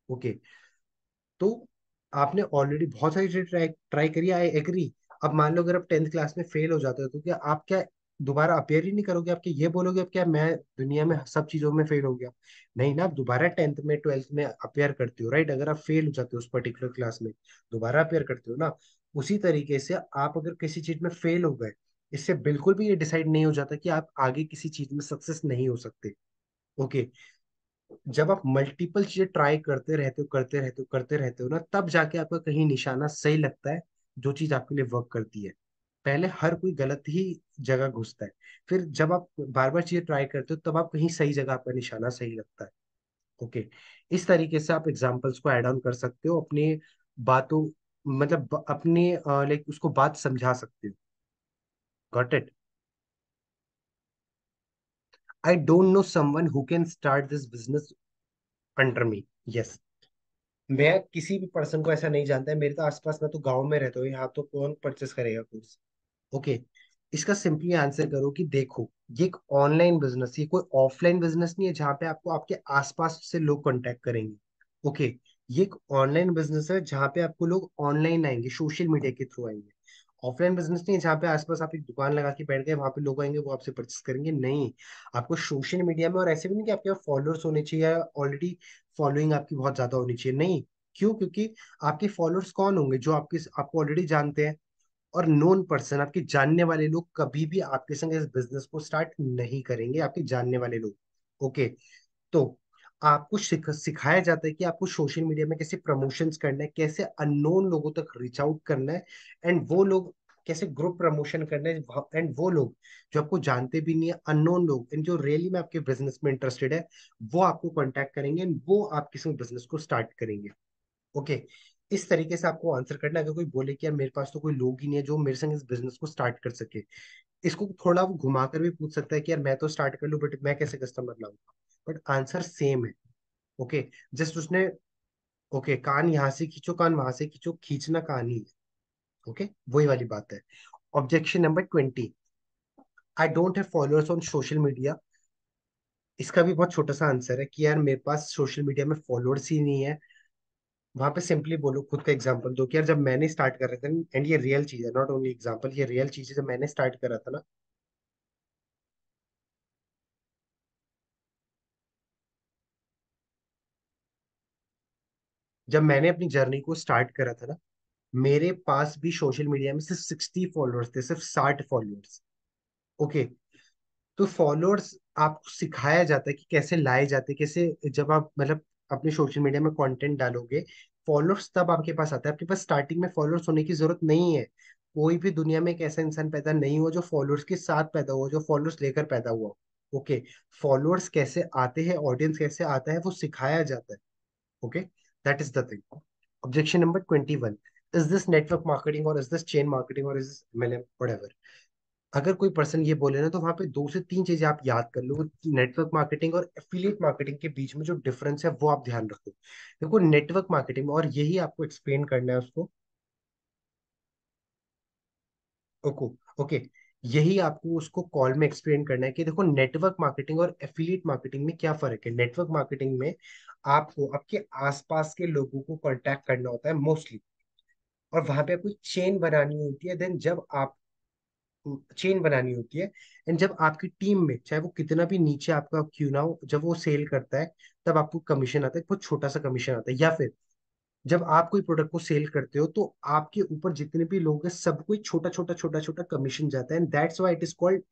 ओके, तो आपने ऑलरेडी बहुत सारी चीजें ट्राई ट्राई करी, आई एग्री। अब मान लो अगर आप 10th क्लास में फेल हो जाते हो तो क्या आप क्या दोबारा अपेयर ही नहीं करोगे? आप क्या ये बोलोगे अब क्या मैं दुनिया में सब चीजों में फेल हो गया? नहीं ना, आप दोबारा 10th में 12th में अपेयर करते हो, राइट? अगर आप फेल हो जाते हो उस पर्टिकुलर क्लास में, दोबारा अपेयर करते हो ना। उसी तरीके से आप अगर किसी चीज में फेल हो गए, इससे बिल्कुल भी ये डिसाइड नहीं हो जाता कि आप आगे किसी चीज में सक्सेस नहीं हो सकते। ओके, जब आप मल्टीपल चीजें ट्राई करते रहते हो करते रहते हो करते रहते हो ना, तब जाके आपका कहीं निशाना सही लगता है, जो चीज आपके लिए वर्क करती है। पहले हर कोई गलत ही जगह घुसता है, फिर जब आप बार बार चीजें ट्राई करते हो तब आप कहीं सही जगह, आपका निशाना सही लगता है। ओके, इस तरीके से आप एग्जाम्पल्स को ऐड ऑन कर सकते हो अपनी बातों, मतलब अपने लाइक उसको बात समझा सकते हो। Got it? I don't know someone who can start this business under me. Yes, मैं किसी भी पर्सन को ऐसा नहीं जानता है मेरे तो आसपास, मैं तो गांव में रहता हूँ, यहाँ तो कौन परचेस करेगा कोर्स? ओके, इसका सिंपली आंसर करो कि देखो, ये एक ऑनलाइन बिजनेस, ये कोई ऑफलाइन बिजनेस नहीं है जहाँ पे आपको आपके आसपास से लोग कांटेक्ट करेंगे। ओके, ये एक ऑनलाइन बिजनेस है जहाँ पे आपको लोग ऑनलाइन आएंगे, सोशल मीडिया के थ्रू आएंगे। ऑफलाइन बिजनेस नहीं है जहाँ पे आसपास आप एक दुकान लगा के बैठ गए, वहां पे लोग आएंगे वो आपसे परचेस करेंगे, नहीं। आपको सोशल मीडिया में, और ऐसे भी नहीं कि आपके फॉलोअर्स होने चाहिए या ऑलरेडी फॉलोइंग आपकी बहुत ज्यादा होनी चाहिए, नहीं। क्यों? क्योंकि आपके फॉलोअर्स कौन होंगे? जो आपके आपको ऑलरेडी जानते हैं। और नोन पर्सन, आपके जानने वाले लोग कभी भी आपके संग इस बिजनेस को स्टार्ट नहीं करेंगे, आपके जानने वाले लोग। ओके, तो आपको सिखाया जाता है कि आपको सोशल मीडिया में कैसे प्रमोशंस करना है, कैसे अननोन लोगों तक रीच आउट करना है, एंड वो लोग कैसे ग्रुप प्रमोशन करना है, एंड वो लोग जो आपको जानते भी नहीं है, अननोन लोग, एंड जो रियली में आपके बिजनेस में इंटरेस्टेड है, वो आपको कांटेक्ट करेंगे एंड वो आपके संग बिजनेस को स्टार्ट करेंगे। ओके, इस तरीके से आपको आंसर करना है। अगर कोई बोले कि यार मेरे पास तो कोई लोग ही नहीं है जो मेरे संग इस बिजनेस को स्टार्ट कर सके, इसको थोड़ा वो घुमाकर भी पूछ सकता है कि यार मैं तो स्टार्ट कर लूं बट मैं कैसे कस्टमर लाऊंगा? बट आंसर सेम है। ओके, जस्ट उसने, ओके, कान यहाँ से खींचो, कान वहां से खींचो, खींचना कान ही है। ओके, वही वाली बात है। Objection number 20, I don't have followers on social media. इसका भी बहुत छोटा सा आंसर है कि यार मेरे पास सोशल मीडिया में फॉलोअर्स ही नहीं है। वहां पे सिंपली बोलो, खुद का एग्जांपल दो कि यार जब मैंने स्टार्ट कर रहा था, एंड ये रियल चीज है, नॉट ओनली एग्जांपल, ये रियल चीज है, जब मैंने स्टार्ट करा था ना, जब मैंने अपनी जर्नी को स्टार्ट करा था ना, मेरे पास भी सोशल मीडिया में सिर्फ 60 फॉलोअर्स थे, सिर्फ 60 फॉलोअर्स। ओके, तो फॉलोअर्स आपको सिखाया जाता है कि कैसे लाए जाते हैं, कैसे जब आप मतलब अपने सोशल मीडिया में कंटेंट डालोगे, फॉलोअर्स तब आपके पास आता है। आपके पास स्टार्टिंग में फॉलोअर्स होने की जरूरत नहीं है। कोई भी दुनिया में एक ऐसा इंसान पैदा नहीं हुआ जो फॉलोअर्स के साथ पैदा हुआ, जो फॉलोअर्स लेकर पैदा हुआ। ओके, फॉलोअर्स कैसे आते हैं, ऑडियंस कैसे आता है, वो सिखाया जाता है। Okay, that is the thing. Objection number 21, is this network marketing और इज दिस चेन मार्केटिंग और इज दिस MLM, व्हाटएवर? अगर कोई पर्सन ये बोले ना, तो वहां पे दो से तीन चीजें आप याद कर लो। नेटवर्क मार्केटिंग और एफिलिएट मार्केटिंग के बीच में जो डिफरेंस है वो आप ध्यान रखो। देखो, नेटवर्क मार्केटिंग में, और यही आपको एक्सप्लेन करना है उसको। ओके, ओके, यही आपको उसको कॉल में एक्सप्लेन करना है कि देखो, नेटवर्क मार्केटिंग और एफिलिएट मार्केटिंग में क्या फर्क है। नेटवर्क मार्केटिंग में आपको आपके आसपास के लोगों को कांटेक्ट करना होता है मोस्टली, और वहां पे आपको चेन बनानी होती है। देन जब आप चेन बनानी होती है। एंड जब आपकी टीम में चाहे वो कितना भी नीचे आपका क्यों ना हो, जब वो सेल करता है तब आपको कमीशन आता है, बहुत छोटा सा कमीशन आता है। या फिर जब आप कोई प्रोडक्ट को सेल करते हो तो आपके ऊपर जितने भी लोग हैं सबको एक छोटा छोटा छोटा छोटा कमीशन जाता है। And that's why it is called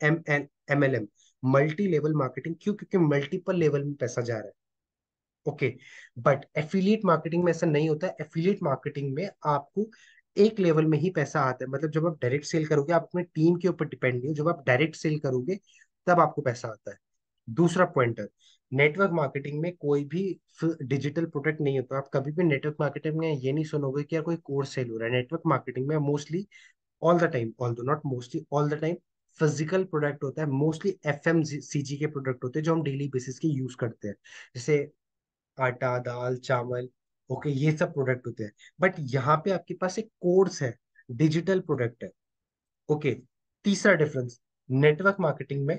MLM, multi level marketing. क्यों? क्योंकि मल्टीपल लेवल में पैसा जा रहा है। ओके। बट एफिलिएट मार्केटिंग में ऐसा नहीं होता है। एफिलिएट मार्केटिंग में आपको एक लेवल में ही पैसा आता है। मतलब जब आप डायरेक्ट सेल करोगे, आप अपने टीम के ऊपर डिपेंड नहीं हो, जब आप डायरेक्ट सेल करोगे तब आपको पैसा आता है। दूसरा पॉइंटर, नेटवर्क मार्केटिंग में कोई भी डिजिटल प्रोडक्ट नहीं होता। आप कभी भी नेटवर्क मार्केटिंग में ये नहीं सुनोगे कि यार कोई कोर्स सेल हो रहा है। नेटवर्क मार्केटिंग में mostly, all the time, although not mostly, all the time physical product होता है। मोस्टली FMCG के प्रोडक्ट होते हैं जो हम डेली बेसिस के यूज करते हैं, जैसे आटा, दाल, चावल। ओके, ये सब प्रोडक्ट होते हैं। बट यहाँ पे आपके पास एक कोर्स है, डिजिटल प्रोडक्ट है। ओके। तीसरा डिफरेंस, नेटवर्क मार्केटिंग में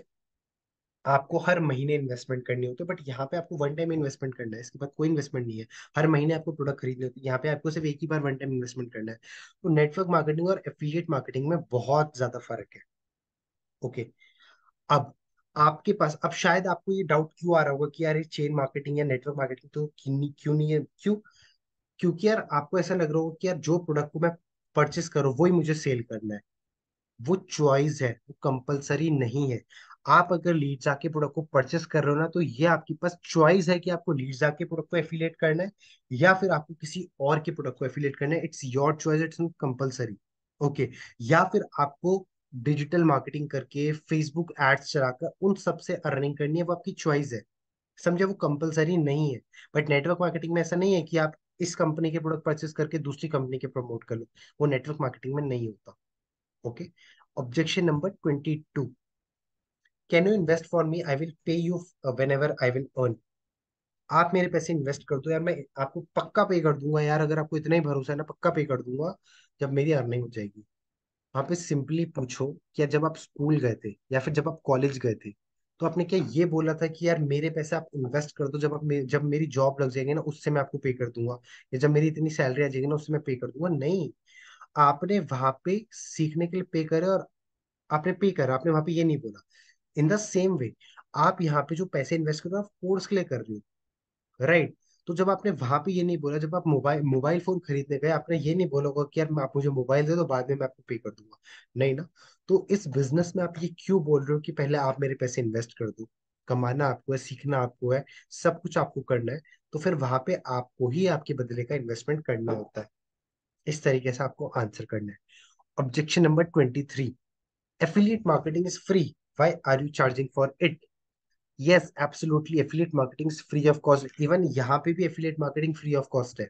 आपको हर महीने इन्वेस्टमेंट करनी होती है, बट यहाँ पे आपको वन टाइम इन्वेस्टमेंट करना है, इसके बाद कोई इन्वेस्टमेंट नहीं है। हर महीने आपको प्रोडक्ट खरीदने होती है, यहाँ पे आपको सिर्फ एक ही बार वन टाइम इन्वेस्टमेंट करना है। तो नेटवर्क मार्केटिंग और एफिलिएट मार्केटिंग में बहुत ज्यादा फर्क है। ओके। अब आपके पास, अब शायद आपको ये डाउट क्यों आ रहा होगा कि यार ये चेन मार्केटिंग या नेटवर्क मार्केटिंग तो क्यों नहीं है? क्यों? क्योंकि यार आपको ऐसा लग रहा होगा कि यार जो प्रोडक्ट को मैं परचेस करूँ वही मुझे सेल करना है। वो चॉइस है, वो कंपलसरी नहीं है। आप अगर लीड जाके प्रोडक्ट को परचेस कर रहे हो ना, तो ये आपके पास चॉइस है कि आपको लीड जाके प्रोडक्ट को एफिलिएट करना है या फिर आपको किसी और के प्रोडक्ट को एफिलिएट करना है। It's your choice, it's not compulsory. Okay. या फिर आपको डिजिटल मार्केटिंग करके फेसबुक एड्स चलाकर उन सबसे अर्निंग करनी है, वो आपकी चॉइस है। समझे? वो कंपलसरी नहीं है। बट नेटवर्क मार्केटिंग में ऐसा नहीं है कि आप इस कंपनी के प्रोडक्ट परचेस करके दूसरी कंपनी के प्रमोट कर लो। वो नेटवर्क मार्केटिंग में नहीं होता। Okay. Objection number 22, can you invest for me, I will pay you when ever I will earn. आप मेरे पैसे इन्वेस्ट कर दो यार, मैं आपको पक्का पे कर दूंगा यार, अगर आपको इतना ही भरोसा है ना, पक्का पे कर दूंगा जब मेरी अर्निंग हो जाएगी। वहां पे सिंपली पूछो, क्या जब आप स्कूल गए थे या फिर जब आप कॉलेज गए थे तो आपने क्या ये बोला था कि यार मेरे पैसे आप इन्वेस्ट कर दो, जब मेरी जॉब लग जाएगी ना उससे मैं आपको पे कर दूंगा, या जब मेरी इतनी सैलरी आ जाएगी ना उससे मैं पे कर दूंगा? नहीं। आपने वहां पे सीखने के लिए पे करे और आपने पे करा, आपने वहां पे ये नहीं बोला। इन द सेम वे, आप यहाँ पे जो पैसे इन्वेस्ट कर रहे हो आप कोर्स के लिए कर रहे हो, राइट? तो जब आपने वहां पे ये नहीं बोला, जब आप मोबाइल मोबाइल फोन खरीदने गए, आपने ये नहीं बोला होगा कि यार आप मुझे मोबाइल दे दो, बाद में मैं आपको पे कर दूंगा। नहीं ना। तो इस बिजनेस में आप ये क्यों बोल रहे हो कि पहले आप मेरे पैसे इन्वेस्ट कर दो? कमाना आपको है, सीखना आपको है, सब कुछ आपको करना है। तो फिर वहां पे आपको ही आपके बदले का इन्वेस्टमेंट करना होता है। इस तरीके से आपको आंसर करना है। Objection number 23, affiliate marketing is free, why are you charging for it? Yes, absolutely, affiliate marketing is free of cost। Even यहाँ पे भी affiliate marketing free of cost है।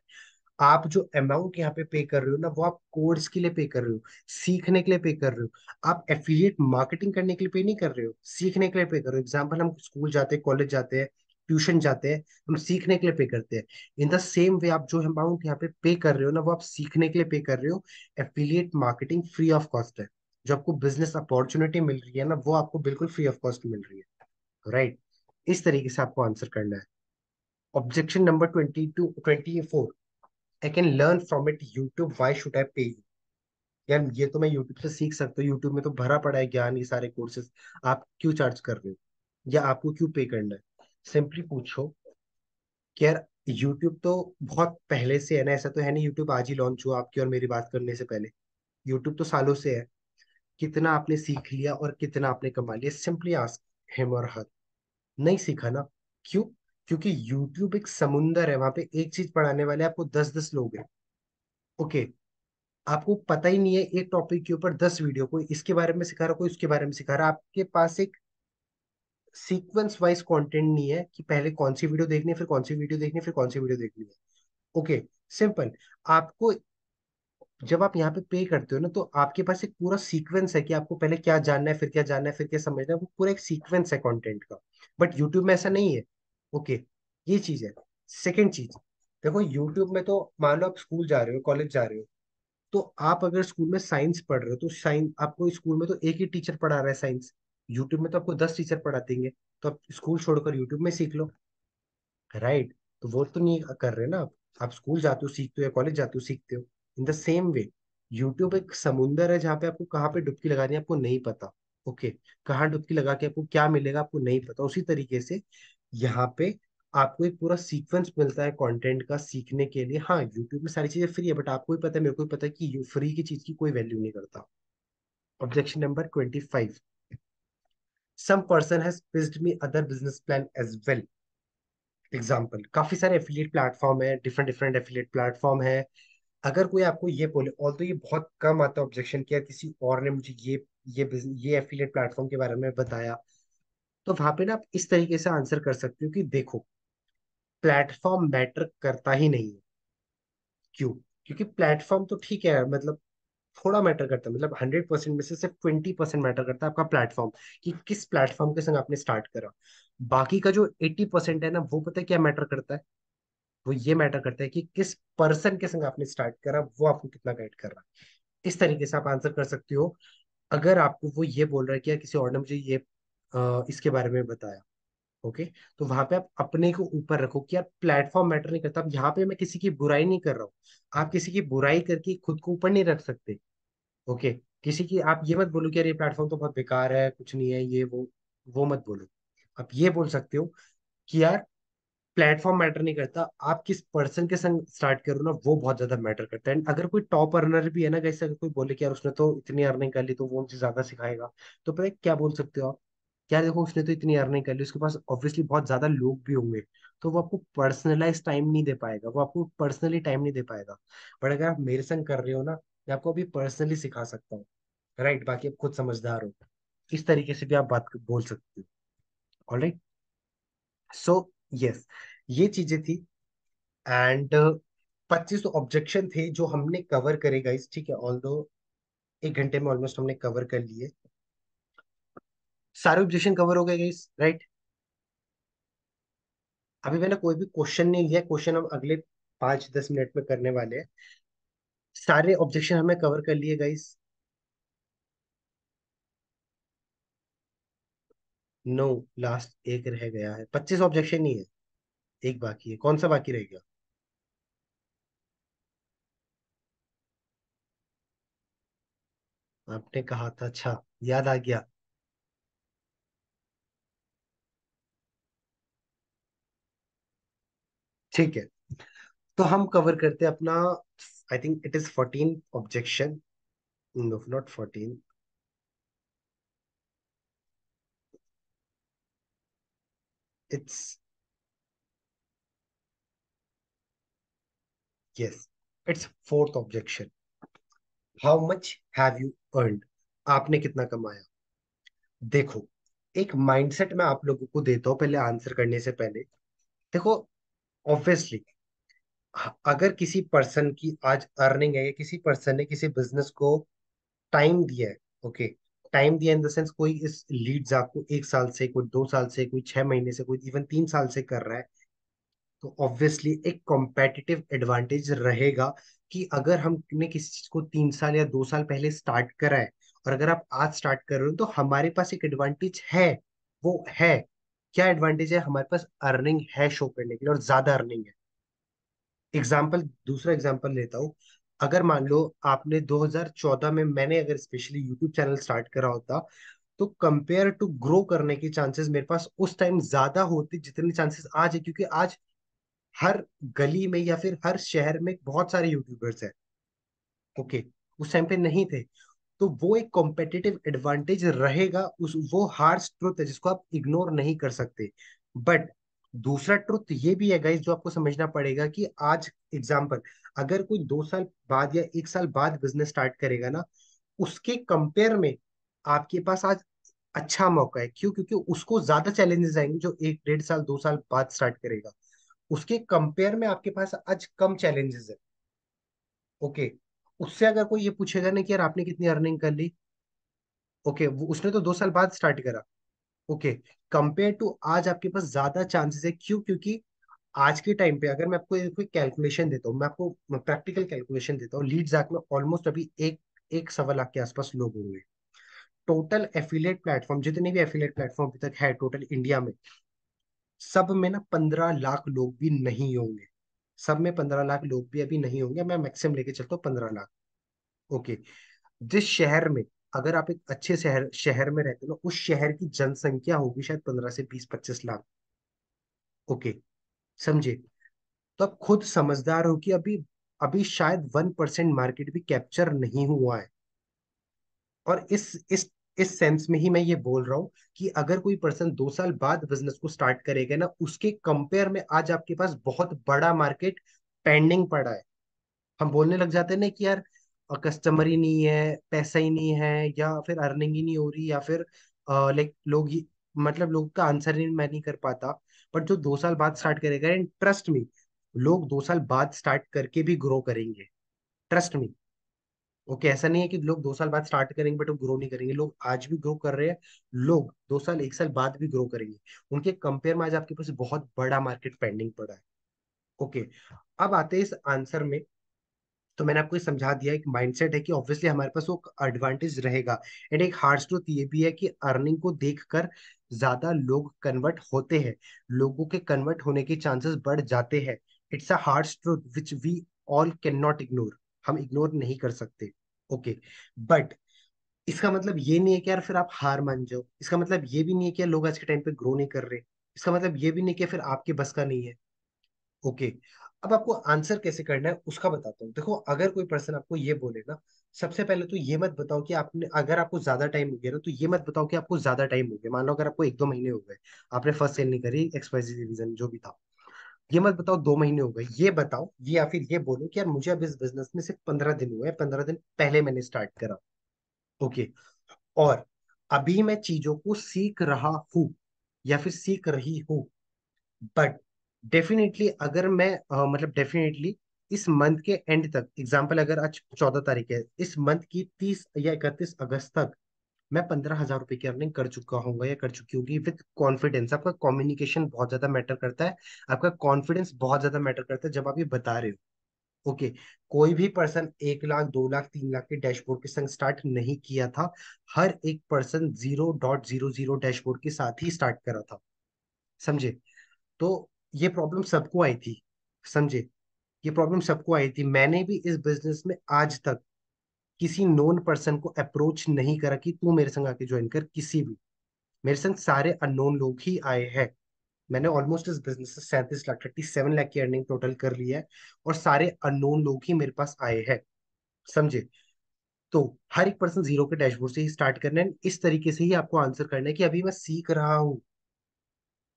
आप जो अमाउंट यहाँ पे पे कर रहे हो ना, वो आप कोर्स के लिए पे कर रहे हो, सीखने के लिए पे कर रहे हो। आप एफिलिएट मार्केटिंग करने के लिए पे नहीं कर रहे हो, सीखने के लिए पे कर रहे हो। एग्जाम्पल, हम स्कूल जाते हैं, कॉलेज जाते हैं, ट्यूशन जाते हैं, हम सीखने के लिए पे करते हैं। इन द सेम वे आप जो अमाउंट यहाँ पे पे कर रहे हो ना, वो आप सीखने के लिए पे कर रहे हो। Affiliate marketing free of cost है। जो आपको बिजनेस अपॉर्चुनिटी मिल रही है ना, वो आपको बिल्कुल फ्री ऑफ कॉस्ट मिल रही है, राइट? इस तरीके से आपको आंसर करना है। Objection number 24, I can learn from it YouTube, why should I पे यू। यार ये तो मैं यूट्यूब से सीख सकता हूँ, यूट्यूब में तो भरा पड़ा है ज्ञान, ये सारे कोर्सेज। आप क्यों चार्ज कर रहे हो या आपको क्यों पे करना है? सिंपली पूछो कि यार यूट्यूब तो बहुत पहले से है ना, ऐसा तो है नहीं यूट्यूब आज ही लॉन्च हुआ आपकी और मेरी बात करने से पहले। यूट्यूब तो सालों से है। कितना आपने सीख लिया और कितना आपने कमा लिया? सिंपली आस्क हिम और हर। नहीं सीखा ना। क्यों? क्योंकि यूट्यूब एक समुंदर है, वहां पे एक चीज पढ़ाने वाले आपको 10-10 लोग हैं। ओके। आपको पता ही नहीं है एक टॉपिक के ऊपर 10 वीडियो, कोई इसके बारे में सिखा रहा, कोई उसके बारे में सिखा रहा। आपके पास एक सीक्वेंस वाइज कंटेंट नहीं है कि पहले कौन सी वीडियो देखनी है, फिर कौन सी वीडियो देखनी है, फिर कौन सी वीडियो देखनी है। ओके। सिंपल। आपको जब आप यहाँ पे करते हो ना, तो आपके पास एक पूरा सीक्वेंस है कि आपको पहले क्या जानना है, फिर क्या जानना है, फिर क्या समझना है। वो पूरा एक सीक्वेंस है कंटेंट का। बट यूट्यूब में ऐसा नहीं है। ओके। ये चीज है। सेकेंड चीज, देखो यूट्यूब में तो मान लो आप स्कूल जा रहे हो, कॉलेज जा रहे हो, तो आप अगर स्कूल में साइंस पढ़ रहे हो तो साइंस आपको स्कूल में तो एक ही टीचर पढ़ा रहा है साइंस। यूट्यूब में तो आपको 10 टीचर पढ़ा देंगे। तो आप स्कूल छोड़कर यूट्यूब में सीख लो, राइट? तो वो तो नहीं कर रहे ना आप। स्कूल जाते हो सीखते हो, या कॉलेज जाते हो सीखते हो। In the same way, YouTube एक समुंदर है जहाँ पे आपको कहाँ पे डुबकी लगानी है आपको नहीं पता। ओके, कहाँ डुबकी लगा के आपको क्या मिलेगा आपको नहीं पता। उसी तरीके से यहाँ पे आपको एक पूरा सीक्वेंस मिलता है कंटेंट का सीखने के लिए। हाँ, यूट्यूब में सारी चीजें फ्री है, बट आपको भी पता है, मेरे को भी पता है कि फ्री की चीज की कोई वैल्यू नहीं करता। Objection number 25। Some person has pitched me other business plan as well. Example, काफी सारे एफिलिएट प्लेटफॉर्म है, डिफरेंट डिफरेंट एफिलिएट प्लेटफॉर्म है। अगर कोई आपको ये बोले, और तो ये बहुत कम आता है ऑब्जेक्शन, किया किसी और ने मुझे ये एफिलिएट प्लेटफॉर्म के बारे में बताया, तो वहां पे ना आप इस तरीके से आंसर कर सकते हो कि देखो, प्लेटफॉर्म मैटर करता ही नहीं है। क्यों? क्योंकि प्लेटफॉर्म तो ठीक है, मतलब थोड़ा मैटर करता है, मतलब 100% में से सिर्फ 20% मैटर करता है आपका प्लेटफॉर्म, कि किस प्लेटफॉर्म के संग आपने स्टार्ट करा। बाकी का जो 80% है ना, वो पता है क्या मैटर करता है? वो ये मैटर करता है कि किस पर्सन के संग आपने स्टार्ट करा, वो आपको कितना गाइड कर रहा है। इस तरीके से आप आंसर कर सकते हो। अगर आपको वो ये बोल रहा है कि यार किसी और ने मुझे ये इसके बारे में बताया, ओके, तो वहां पे आप अपने को ऊपर रखो कि यार प्लेटफॉर्म मैटर नहीं करता। अब यहाँ पे मैं किसी की बुराई नहीं कर रहा हूँ, आप किसी की बुराई करके खुद को ऊपर नहीं रख सकते। ओके, किसी की आप ये मत बोलो कि यार ये प्लेटफॉर्म तो बहुत बेकार है, कुछ नहीं है ये वो मत बोलो। आप ये बोल सकते हो कि यार प्लेटफॉर्म मैटर नहीं करता, आप किस पर्सन के संग स्टार्ट करो ना, वो बहुत ज्यादा मैटर करता है। अगर कोई टॉप अर्नर भी है ना, जैसे अगर कोई बोले कि यार उसने तो इतनी अर्निंग कर ली तो वो मुझे ज्यादा सिखाएगा, तो पता है क्या बोल सकते हो आप? क्या, देखो उसने तो इतनी अर्निंग कर ली, उसके पास ऑब्वियसली बहुत ज्यादा लोग भी होंगे, तो वो आपको पर्सनलाइज टाइम नहीं दे पाएगा, वो आपको पर्सनली टाइम नहीं दे पाएगा। बट अगर आप मेरे संग कर रहे हो ना, मैं आपको अभी पर्सनली सिखा सकता हूँ। राइट, बाकी आप खुद समझदार हो। इस तरीके से भी आप बात बोल सकते हो। ऑलराइट, सो यस, ये चीजें थी। एंड 25 ऑब्जेक्शन थे जो हमने कवर करे गाइस, ठीक है, ऑल दो 1 घंटे में ऑलमोस्ट हमने कवर कर लिए। सारे ऑब्जेक्शन कवर हो गए गाइस, राइट? अभी मैंने कोई भी क्वेश्चन नहीं लिया, क्वेश्चन हम अगले 5-10 मिनट में करने वाले हैं। सारे ऑब्जेक्शन हमें कवर कर लिए गाइस। नो, लास्ट एक रह गया है, 25 ऑब्जेक्शन ही है, एक बाकी है। कौन सा बाकी रह गया? आपने कहा था, अच्छा, याद आ गया। ठीक है, तो हम कवर करते हैं अपना, I think it is 14 objection. No, not 14, it's, yes, it's fourth objection. How much have you earned? आपने कितना कमाया? देखो, एक माइंडसेट मैं आप लोगों को देता हूँ पहले आंसर करने से पहले। देखो, ऑब्वियसली अगर किसी पर्सन की आज अर्निंग है, या किसी पर्सन ने किसी बिजनेस को टाइम दिया है, ओके, टाइम दिया इन द सेंस, कोई इस लीड्स आपको 1 साल से, कोई 2 साल से, कोई 6 महीने से, कोई इवन 3 साल से कर रहा है, तो ऑब्वियसली एक कॉम्पेटिटिव एडवांटेज रहेगा कि अगर हमने किसी चीज को 3 साल या 2 साल पहले स्टार्ट करा है, और अगर आप आज स्टार्ट कर रहे हो, तो हमारे पास एक एडवांटेज है। वो है, क्या एडवांटेज है? हमारे पास अर्निंग है शो करने के लिए, और ज्यादा अर्निंग है। एग्जाम्पल, दूसरा एग्जाम्पल लेता हूँ। अगर मान लो आपने 2014 में, मैंने अगर स्पेशली यूट्यूब चैनल स्टार्ट करा होता, तो कंपेयर टू ग्रो करने की चांसेस मेरे पास उस टाइम ज्यादा होते जितने चांसेस आज है, क्योंकि आज हर गली में या फिर हर शहर में बहुत सारे यूट्यूबर्स हैं। ओके, उस टाइम पे नहीं थे। तो वो एक कॉम्पिटिटिव एडवांटेज रहेगा, उस वो हार्श ट्रुथ है जिसको आप इग्नोर नहीं कर सकते। बट दूसरा ट्रुथ ये भी है गाइस, जो आपको समझना पड़ेगा कि आज एग्जाम्पल, अगर कोई 2 साल बाद या 1 साल बाद बिजनेस स्टार्ट करेगा ना, उसके कंपेयर में आपके पास आज अच्छा मौका है। क्यों? क्योंकि उसको ज्यादा चैलेंजेस आएंगे जो 1 1.5 साल 2 साल बाद स्टार्ट करेगा। उसके कंपेयर में आपके पास आज कम चैलेंजेस है। ओके, उससे अगर कोई ये पूछेगा ना कि यार आपने कितनी अर्निंग कर ली, ओके, वो उसने तो 2 साल बाद स्टार्ट करा। ओके, कंपेयर टू आज आपके पास ज्यादा चांसेस है। क्यों? क्योंकि आज के टाइम पे अगर मैं आपको कोई कैलकुलेशन देता हूँ, मैं आपको प्रैक्टिकल कैलकुलेशन देता हूँ, लीड्स ऐप में ऑलमोस्ट अभी एक एक 1.25 लाख के आसपास लोग होंगे। टोटल एफिलिएट प्लेटफॉर्म, जितने भी एफिलिएट प्लेटफॉर्म अभी तक है टोटल इंडिया में, सब में ना 15 लाख लोग भी नहीं होंगे। सब में 15 लाख लोग भी अभी नहीं होंगे, मैं मैक्सिमम लेके चलता हूँ 15 लाख। ओके, जिस शहर में, अगर आप एक अच्छे शहर शहर में रहते हो ना, उस शहर की जनसंख्या होगी शायद 15 से 20 25 लाख। ओके, समझे? तो आप खुद समझदार हो कि अभी अभी शायद 1% मार्केट भी कैप्चर नहीं हुआ है। और इस सेंस में ही मैं ये बोल रहा हूँ कि अगर कोई पर्सन 2 साल बाद बिजनेस को स्टार्ट करेगा ना, उसके कंपेयर में आज आपके पास बहुत बड़ा मार्केट पेंडिंग पड़ा है। हम बोलने लग जाते हैं ना कि यार कस्टमर ही नहीं है, पैसा ही नहीं है, या फिर अर्निंग ही नहीं हो रही, या फिर लाइक लोग ही, मतलब लोग का आंसर ही मैं नहीं कर पाता। बट जो 2 साल बाद स्टार्ट करेगा, एंड ट्रस्ट मी, लोग 2 साल बाद स्टार्ट करके भी ग्रो करेंगे। Trust me. ओके, ऐसा नहीं है कि लोग 2 साल बाद स्टार्ट करेंगे बट वो ग्रो नहीं करेंगे, लोग आज भी ग्रो कर रहे हैं। लोग 2 साल 1 साल बाद भी ग्रो करेंगे। उनके कंपेयर में आज आपके पास बहुत बड़ा मार्केट पेंडिंग पड़ा है। ओके, अब आते हैं इस आंसर में। तो मैंने आपको ये समझा दिया, एक माइंडसेट है कि ऑब्वियसली हमारे पास वो एडवांटेज रहेगा। एंड एक हार्ड ट्रूथ ये भी है कि अर्निंग को देखकर ज्यादा लोग कन्वर्ट होते हैं, लोगों के कन्वर्ट होने के चांसेस बढ़ जाते हैं। It's a hard truth which we all can not ignore, हम इग्नोर नहीं कर सकते। ओके, बट इसका मतलब ये नहीं है कि यार फिर आप हार मान जाओ, इसका मतलब ये भी नहीं है कि यार लोग आज के टाइम पे ग्रो नहीं कर रहे, इसका मतलब ये भी नहीं कि फिर आपके बस का नहीं है। ओके, अब आपको आंसर कैसे करना है उसका बताता हूँ। देखो, अगर कोई पर्सन आपको ये बोले ना, सबसे पहले तो ये मत बताओ कि आपने, अगर आपको ज्यादा टाइम हो गया ना, तो ये मत बताओ कि आपको ज्यादा टाइम हो गया। मान लो अगर आपको 1 2 महीने हो गए, आपने फर्स्ट सेल नहीं करी, एक्सवाइजेड रीजन जो भी था, ये मत बताओ 2 महीने हो गए, ये बताओ, ये या फिर ये बोलो कि यार मुझे अब इस बिजनेस में सिर्फ 15 दिन हुए, 15 दिन पहले मैंने स्टार्ट करा। ओके, और अभी मैं चीजों को सीख रहा हूँ या फिर सीख रही हूँ। बट डेफिनेटली अगर मैं मतलब डेफिनेटली इस मंथ के एंड तक, एग्जाम्पल अगर आज 14 तारीख है, इस मंथ की 30 या 31 अगस्त तक मैं 15,000 रुपए की अर्निंग कर चुका हूँ या कर चुकी होगी विद कॉन्फिडेंस। आपका कम्युनिकेशन बहुत ज्यादा मैटर करता है, आपका कॉन्फिडेंस बहुत ज्यादा मैटर करता है जब आप ये बता रहे हो। ओके, कोई भी पर्सन 1 लाख 2 लाख 3 लाख के डैशबोर्ड के संग स्टार्ट नहीं किया था। हर एक पर्सन 0.00 डैशबोर्ड के साथ ही स्टार्ट करा था। समझे? तो ये प्रॉब्लम सबको आई थी। समझे? ये प्रॉब्लम सबको आई थी। मैंने भी इस बिजनेस में आज तक किसी नोन पर्सन को अप्रोच नहीं करा कि तू मेरे संग आके ज्वाइन कर, किसी भी। मेरे संग सारे अननोन लोग ही आए हैं। मैंने ऑलमोस्ट इस बिजनेस से 37 लाख 37 लाख की अर्निंग टोटल कर ली है, और सारे अननोन लोग ही मेरे पास आए हैं। समझे? तो हर एक पर्सन जीरो के डैशबोर्ड से ही स्टार्ट करना है, इस तरीके से ही आपको आंसर करना है कि अभी मैं सीख रहा हूँ।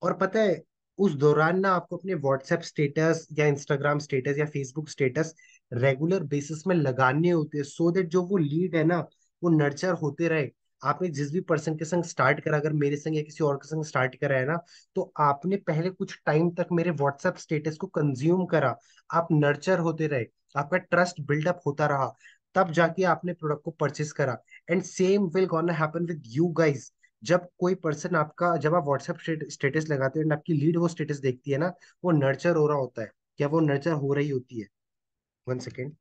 और पता है, उस दौरान ना आपको अपने व्हाट्सएप स्टेटस या इंस्टाग्राम स्टेटस या फेसबुक स्टेटस रेगुलर बेसिस में लगाने होते हैं, सो दैट जो वो लीड है ना, वो नर्चर होते रहे। आपने जिस भी पर्सन के संग स्टार्ट करा, अगर मेरे संग या किसी और के संग स्टार्ट करा है ना, तो आपने पहले कुछ टाइम तक मेरे व्हाट्सएप स्टेटस को कंज्यूम करा, आप नर्चर होते रहे, आपका ट्रस्ट बिल्डअप होता रहा, तब जाके आपने प्रोडक्ट को परचेस करा। And same will gonna happen with you guys. जब कोई पर्सन आपका, जब आप व्हाट्सएप स्टेटस लगाते हो and आपकी लीड वो स्टेटस देखती है ना, वो नर्चर हो रहा होता है, क्या वो नर्चर हो रही होती है। 1 सेकेंड।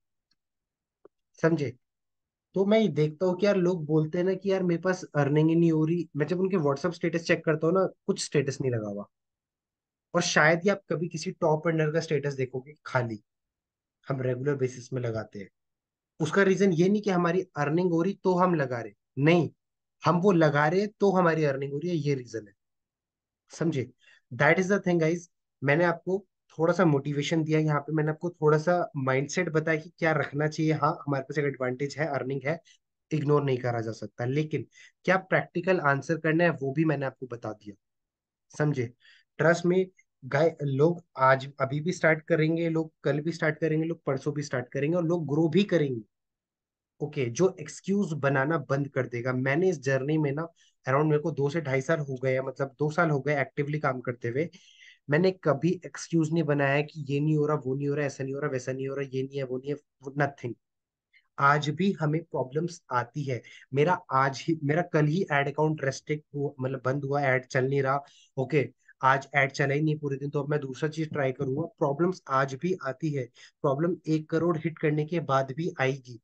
समझे? तो मैं ये देखता हूँ कि यार लोग बोलते हैं ना कि यार मेरे पास अर्निंग ही नहीं हो रही, मैं जब उनके व्हाट्सएप स्टेटस चेक करता हूँ ना, कुछ स्टेटस नहीं लगा हुआ। और शायद ही आप कभी किसी टॉप अर्नर का स्टेटस देखोगे खाली, हम रेगुलर बेसिस में लगाते हैं। उसका रीजन ये नहीं कि हमारी अर्निंग हो रही तो हम लगा रहे, नहीं, हम वो लगा रहे तो हमारी अर्निंग हो रही है, ये रीजन है। समझे? That is the thing guys. मैंने आपको थोड़ा सा मोटिवेशन दिया यहाँ पे, मैंने आपको थोड़ा सा माइंडसेट बताया कि क्या रखना चाहिए। हाँ, हमारे पास एक एडवांटेज है, अर्निंग है, इग्नोर नहीं करा जा सकता, लेकिन क्या प्रैक्टिकल आंसर करना है वो भी मैंने आपको बता दिया। समझे? ट्रस्ट में, गाय लोग आज अभी भी स्टार्ट करेंगे, लोग कल भी स्टार्ट करेंगे, लोग परसों भी स्टार्ट करेंगे, और लोग ग्रो भी करेंगे। ओके, जो एक्सक्यूज बनाना बंद कर देगा। मैंने इस जर्नी में ना, अराउंड मेरे को 2 से ढाई साल हो गए हैं, मतलब 2 साल हो गए एक्टिवली काम करते हुए। मैंने कभी एक्सक्यूज नहीं बनाया कि ये नहीं हो रहा, वो नहीं हो रहा, ऐसा नहीं हो रहा, वैसा नहीं हो रहा, ये नहीं है, वो नहीं है, नथिंग। आज भी हमें प्रॉब्लम्स आती है। मेरा कल ही एड अकाउंट रेस्ट्रिक्ट हुआ, मतलब बंद हुआ, ऐड चल नहीं रहा। ओके, आज ऐड चला ही नहीं पूरे दिन, तो अब मैं दूसरा चीज ट्राई करूंगा। प्रॉब्लम्स आज भी आती है, प्रॉब्लम 1 करोड़ हिट करने के बाद भी आएगी,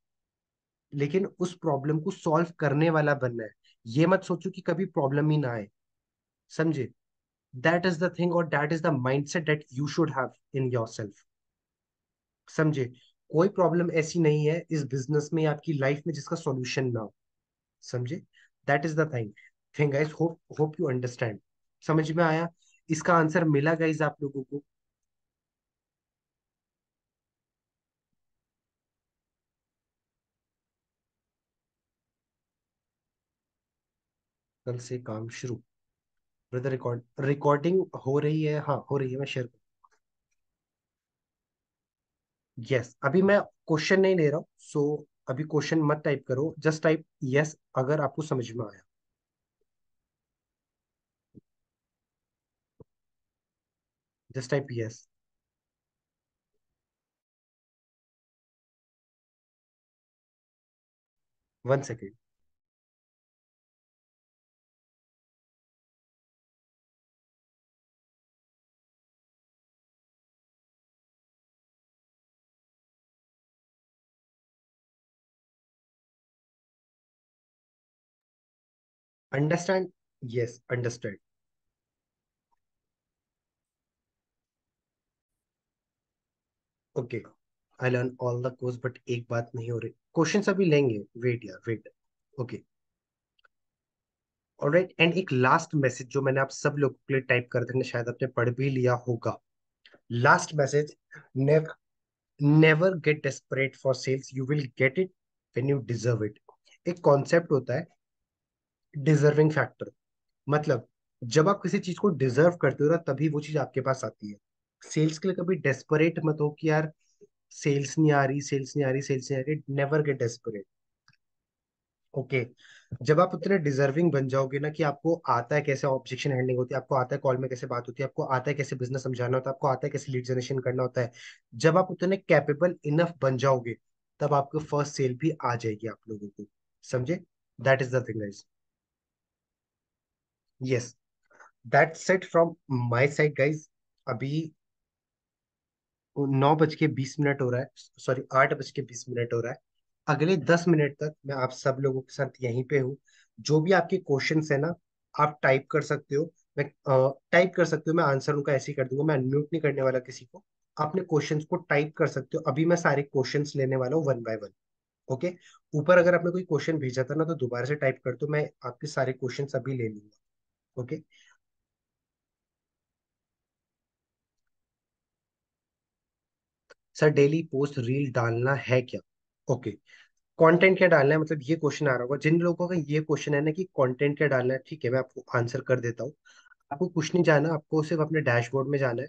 लेकिन उस प्रॉब्लम को सॉल्व करने वाला बनना है। ये मत सोचो कि कभी प्रॉब्लम ही ना आए। समझे? दैट इज द थिंग, और that is the mindset that you should have in your self. समझे? कोई प्रॉब्लम ऐसी नहीं है इस बिजनेस में या आपकी लाइफ में जिसका सॉल्यूशन ना हो। समझे? That is the thing thing guys, hope hope you understand. समझ में आया? इसका आंसर मिला गाइस आप लोगों को? कल से काम शुरू। ब्रदर रिकॉर्डिंग हो रही है? हाँ हो रही है, मैं शेयर। यस, अभी मैं क्वेश्चन नहीं ले रहा हूँ, सो अभी क्वेश्चन मत टाइप करो, जस्ट टाइप यस अगर आपको समझ में आया। Just type yes. 1 second. Understand? Yes understand. Okay, I learn all the course but एक बात नहीं हो रही, क्वेश्चन अभी लेंगे, वेट यार वेट। Okay, alright. एंड एक लास्ट मैसेज जो मैंने आप सब लोगों के लिए टाइप कर देंगे, शायद आपने पढ़ भी लिया होगा। Last message, never get desperate for sales, you will get it when you deserve it. एक कॉन्सेप्ट होता है डिजर्विंग फैक्टर। मतलब जब आप किसी चीज को डिजर्व करते हो ना, तभी वो चीज आपके पास आती है। सेल्स के लिए कभी डेस्परेट मत हो कि यार सेल्स नहीं आ रही, सेल्स नहीं आ रही, सेल्स नहीं आ रही। Never get desperate. ओके, जब आप उतने डिजर्विंग बन जाओगे ना कि आपको आता है कैसे ऑब्जेक्शन हैंडलिंग होती है, आपको आता है कॉल में कैसे बात होती है, आपको आता है कैसे बिजनेस समझाना होता है, आपको आता है कैसे लीड जनरेशन करना होता है, जब आप उतने कैपेबल इनफ बन जाओगे, तब आपको फर्स्ट सेल भी आ जाएगी आप लोगों को। समझे? That is the thing guys. Yes, that's it from my side guys. अभी 9:20 हो रहा है, सॉरी 8:20 हो रहा है। अगले 10 मिनट तक मैं आप सब लोगों के साथ यहीं पे हूँ। जो भी आपके क्वेश्चंस है ना, आप टाइप कर सकते हो। मैं टाइप कर सकते हो, मैं आंसर उनका ऐसे ही कर दूंगा, मैं अनम्यूट नहीं करने वाला किसी को। अपने क्वेश्चंस को टाइप कर सकते हो, अभी मैं सारे क्वेश्चंस लेने वाला हूँ 1 बाय 1। ओके, ऊपर अगर आपने कोई क्वेश्चन भेजा था ना, तो दोबारा से टाइप कर दो, मैं आपके सारे क्वेश्चंस अभी ले लूंगा। Okay sir, daily post reel डालना है क्या? ओके, कंटेंट क्या डालना है, मतलब ये क्वेश्चन आ रहा होगा जिन लोगों का ये क्वेश्चन है ना कि कंटेंट क्या डालना है। ठीक है, मैं आपको आंसर कर देता हूँ। आपको कुछ नहीं जाना, आपको सिर्फ अपने डैशबोर्ड में जाना है।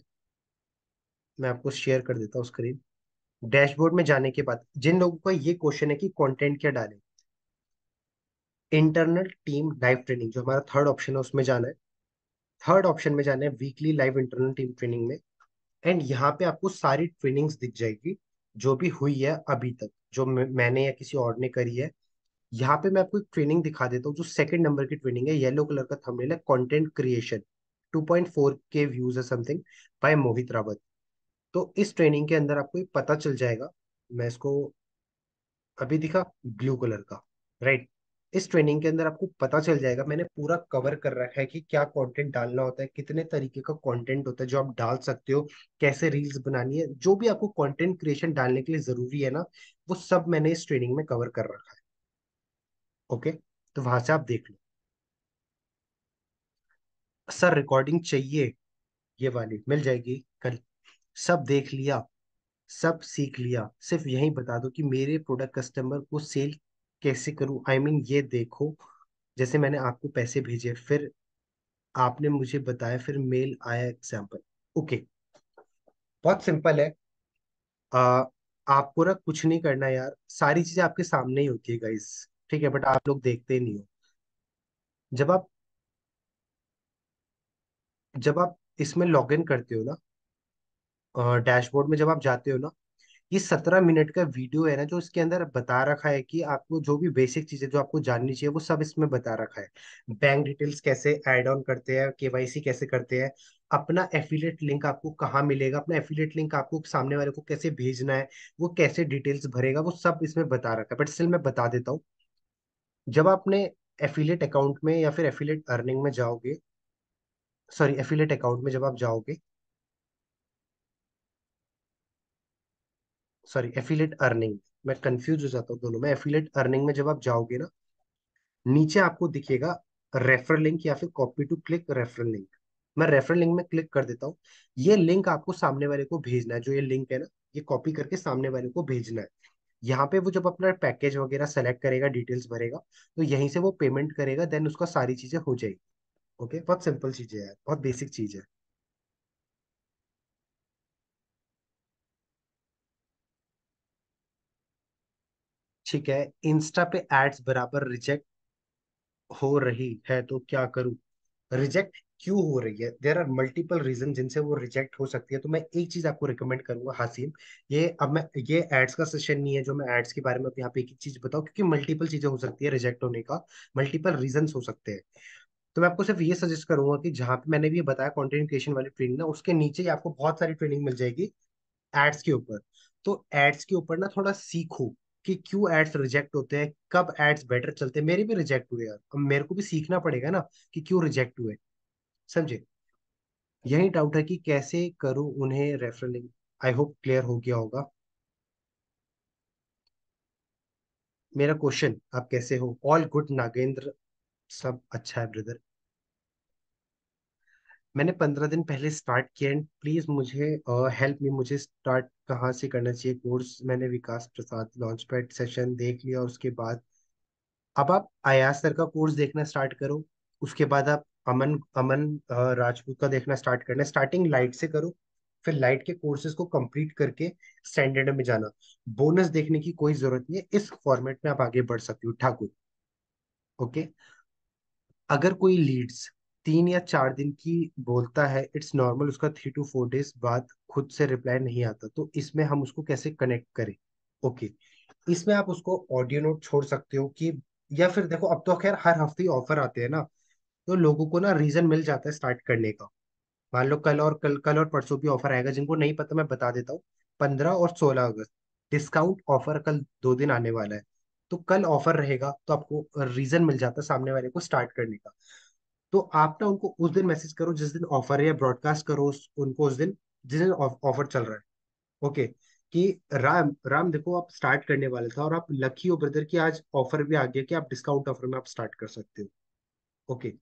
मैं आपको शेयर कर देता हूँ स्क्रीन। डैशबोर्ड में जाने के बाद जिन लोगों का ये क्वेश्चन है कि कंटेंट क्या डालें, इंटरनल टीम लाइव ट्रेनिंग जो हमारा थर्ड ऑप्शन है उसमें जाना है। थर्ड ऑप्शन में जाना है weekly live internal team training में। एंड यहाँ पे आपको सारी ट्रेनिंग्स दिख जाएगी जो भी हुई है अभी तक, जो मैंने या किसी और ने करी है। यहाँ पे मैं आपको एक ट्रेनिंग दिखा देता हूँ, जो सेकंड नंबर की ट्रेनिंग है, येलो कलर का थंबनेल है, कंटेंट क्रिएशन। 2.4 के व्यूज है समथिंग, बाय मोहित रावत। तो इस ट्रेनिंग के अंदर आपको ये पता चल जाएगा। मैं इसको अभी दिखा, ब्लू कलर का, राइट। इस ट्रेनिंग के अंदर आपको पता चल जाएगा, मैंने पूरा कवर कर रखा है कि क्या कंटेंट डालना होता है, कितने तरीके का कंटेंट होता है जो आप डाल सकते हो, कैसे रील्स बनानी है, जो भी आपको कंटेंट क्रिएशन डालने के लिए जरूरी है ना, वो सब मैंने इस ट्रेनिंग में कवर कर रखा है। ओके, तो वहां से आप देख लो। सर रिकॉर्डिंग चाहिए? ये वाली मिल जाएगी कल। सब देख लिया, सब सीख लिया, सिर्फ यही बता दो कि मेरे प्रोडक्ट कस्टमर को सेल कैसे करूं। आई मीन ये देखो, जैसे मैंने आपको पैसे भेजे, फिर आपने मुझे बताया, फिर मेल आया एग्जाम्पल। ओके, बहुत सिंपल है। आ, आपको ना कुछ नहीं करना यार, सारी चीजें आपके सामने ही होती है गाइस। ठीक है, बट आप लोग देखते ही नहीं हो। जब आप जब आप इसमें लॉग इन करते हो ना, डैशबोर्ड में जब आप जाते हो ना, ये 17 मिनट का वीडियो है ना, जो इसके अंदर बता रखा है कि आपको जो भी बेसिक चीजें जो आपको जाननी चाहिए वो सब इसमें बता रखा है। बैंक डिटेल्स कैसे ऐड ऑन करते हैं, केवाईसी कैसे करते हैं, अपना एफिलिएट लिंक आपको कहाँ मिलेगा, अपना एफिलिएट लिंक आपको सामने वाले को कैसे भेजना है, वो कैसे डिटेल्स भरेगा, वो सब इसमें बता रखा है। बट स्टिल मैं बता देता हूँ। जब आप अपने एफिलिएट अकाउंट में या फिर एफिलिएट अर्निंग में जाओगे, सॉरी एफिलिएट अकाउंट में जब आप जाओगे, सॉरी, एफिलेट अर्निंग। मैं कंफ्यूज हो जाता हूँ दोनों में। एफिलेट अर्निंग में जब आप जाओगे ना, नीचे आपको दिखेगा रेफरल लिंक या फिर copy to click referral link. मैं रेफरल लिंक में क्लिक कर देता हूँ। ये लिंक आपको सामने वाले को भेजना है, जो ये लिंक है ना, ये कॉपी करके सामने वाले को भेजना है। यहाँ पे वो जब अपना पैकेज वगैरह सेलेक्ट करेगा, डिटेल्स भरेगा, तो यहीं से वो पेमेंट करेगा, देन उसका सारी चीजें हो जाएगी। ओके, बहुत सिंपल चीजें है, बहुत बेसिक चीज है। ठीक है, इंस्टा पे एड्स बराबर रिजेक्ट हो रही है तो क्या करूं? रिजेक्ट क्यों हो रही है? देयर आर मल्टीपल रीजन जिनसे वो रिजेक्ट हो सकती है। तो मैं एक चीज आपको रिकमेंड करूंगा हासिम। ये अब मैं, ये एड्स का सेशन नहीं है जो मैं एड्स के बारे में अब यहाँ पे एक एक चीज बताऊं, क्योंकि मल्टीपल चीजें हो सकती है रिजेक्ट होने का। मल्टीपल रीजन हो सकते हैं। तो मैं आपको सिर्फ ये सजेस्ट करूंगा कि जहां पे मैंने भी बताया कंटेंट क्रिएशन वाली ट्रेनिंग ना, उसके नीचे ही आपको बहुत सारी ट्रेनिंग मिल जाएगी एड्स के ऊपर। तो एड्स के ऊपर ना थोड़ा सीखो कि क्यों एड्स रिजेक्ट होते हैं, कब एड्स बेटर चलते हैं। मेरे भी रिजेक्ट हुए यार, अब मेरे को भी सीखना पड़ेगा ना कि क्यों रिजेक्ट हुए। समझे? यही डाउट है कि कैसे करूं उन्हें रेफरलिंग। आई होप क्लियर हो गया होगा मेरा क्वेश्चन। आप कैसे हो? All good Nagendra. सब अच्छा है ब्रदर। मैंने 15 दिन पहले स्टार्ट किया एंड प्लीज मुझे हेल्प मी, मुझे स्टार्ट कहाँ से करना चाहिए कोर्स? मैंने विकास प्रसाद लॉन्च पैड सेशन देख लिया और उसके बाद अब आप अयाज सर का कोर्स देखना स्टार्ट करो। उसके बाद आप अमन अमन राजपूत का देखना स्टार्ट करना। स्टार्टिंग लाइट से करो, फिर लाइट के कोर्सेज को कंप्लीट करके स्टैंडर्ड में जाना। बोनस देखने की कोई जरूरत नहीं है, इस फॉर्मेट में आप आगे बढ़ सकते हो ठाकुर। ओके। अगर कोई लीड्स 3 या 4 दिन की बोलता है, इट्स नॉर्मल, उसका 3 to 4 डेज बाद खुद से रिप्लाई नहीं आता, तो इसमें हम उसको कैसे कनेक्ट करें? ओके, इसमें आप उसको ऑडियो नोट छोड़ सकते हो कि, या फिर देखो अब तो खैर हर हफ्ते ऑफर आते हैं ना, तो लोगों को ना रीजन मिल जाता है स्टार्ट करने का। मान लो कल और परसों भी ऑफर आएगा, जिनको नहीं पता मैं बता देता हूँ। 15 और 16 अगस्त डिस्काउंट ऑफर कल 2 दिन आने वाला है। तो कल ऑफर रहेगा तो आपको रीजन मिल जाता है सामने वाले को स्टार्ट करने का। तो आप ना उनको उस दिन मैसेज करो जिस दिन ऑफर है, या ब्रॉडकास्ट करो उनको उस दिन जिस दिन ऑफर चल रहा है। ओके, कि राम राम देखो आप स्टार्ट करने वाले था और आप लकी हो ब्रदर कि आज ऑफर भी आ गया कि आप डिस्काउंट ऑफर में आप स्टार्ट कर सकते हो। ओके,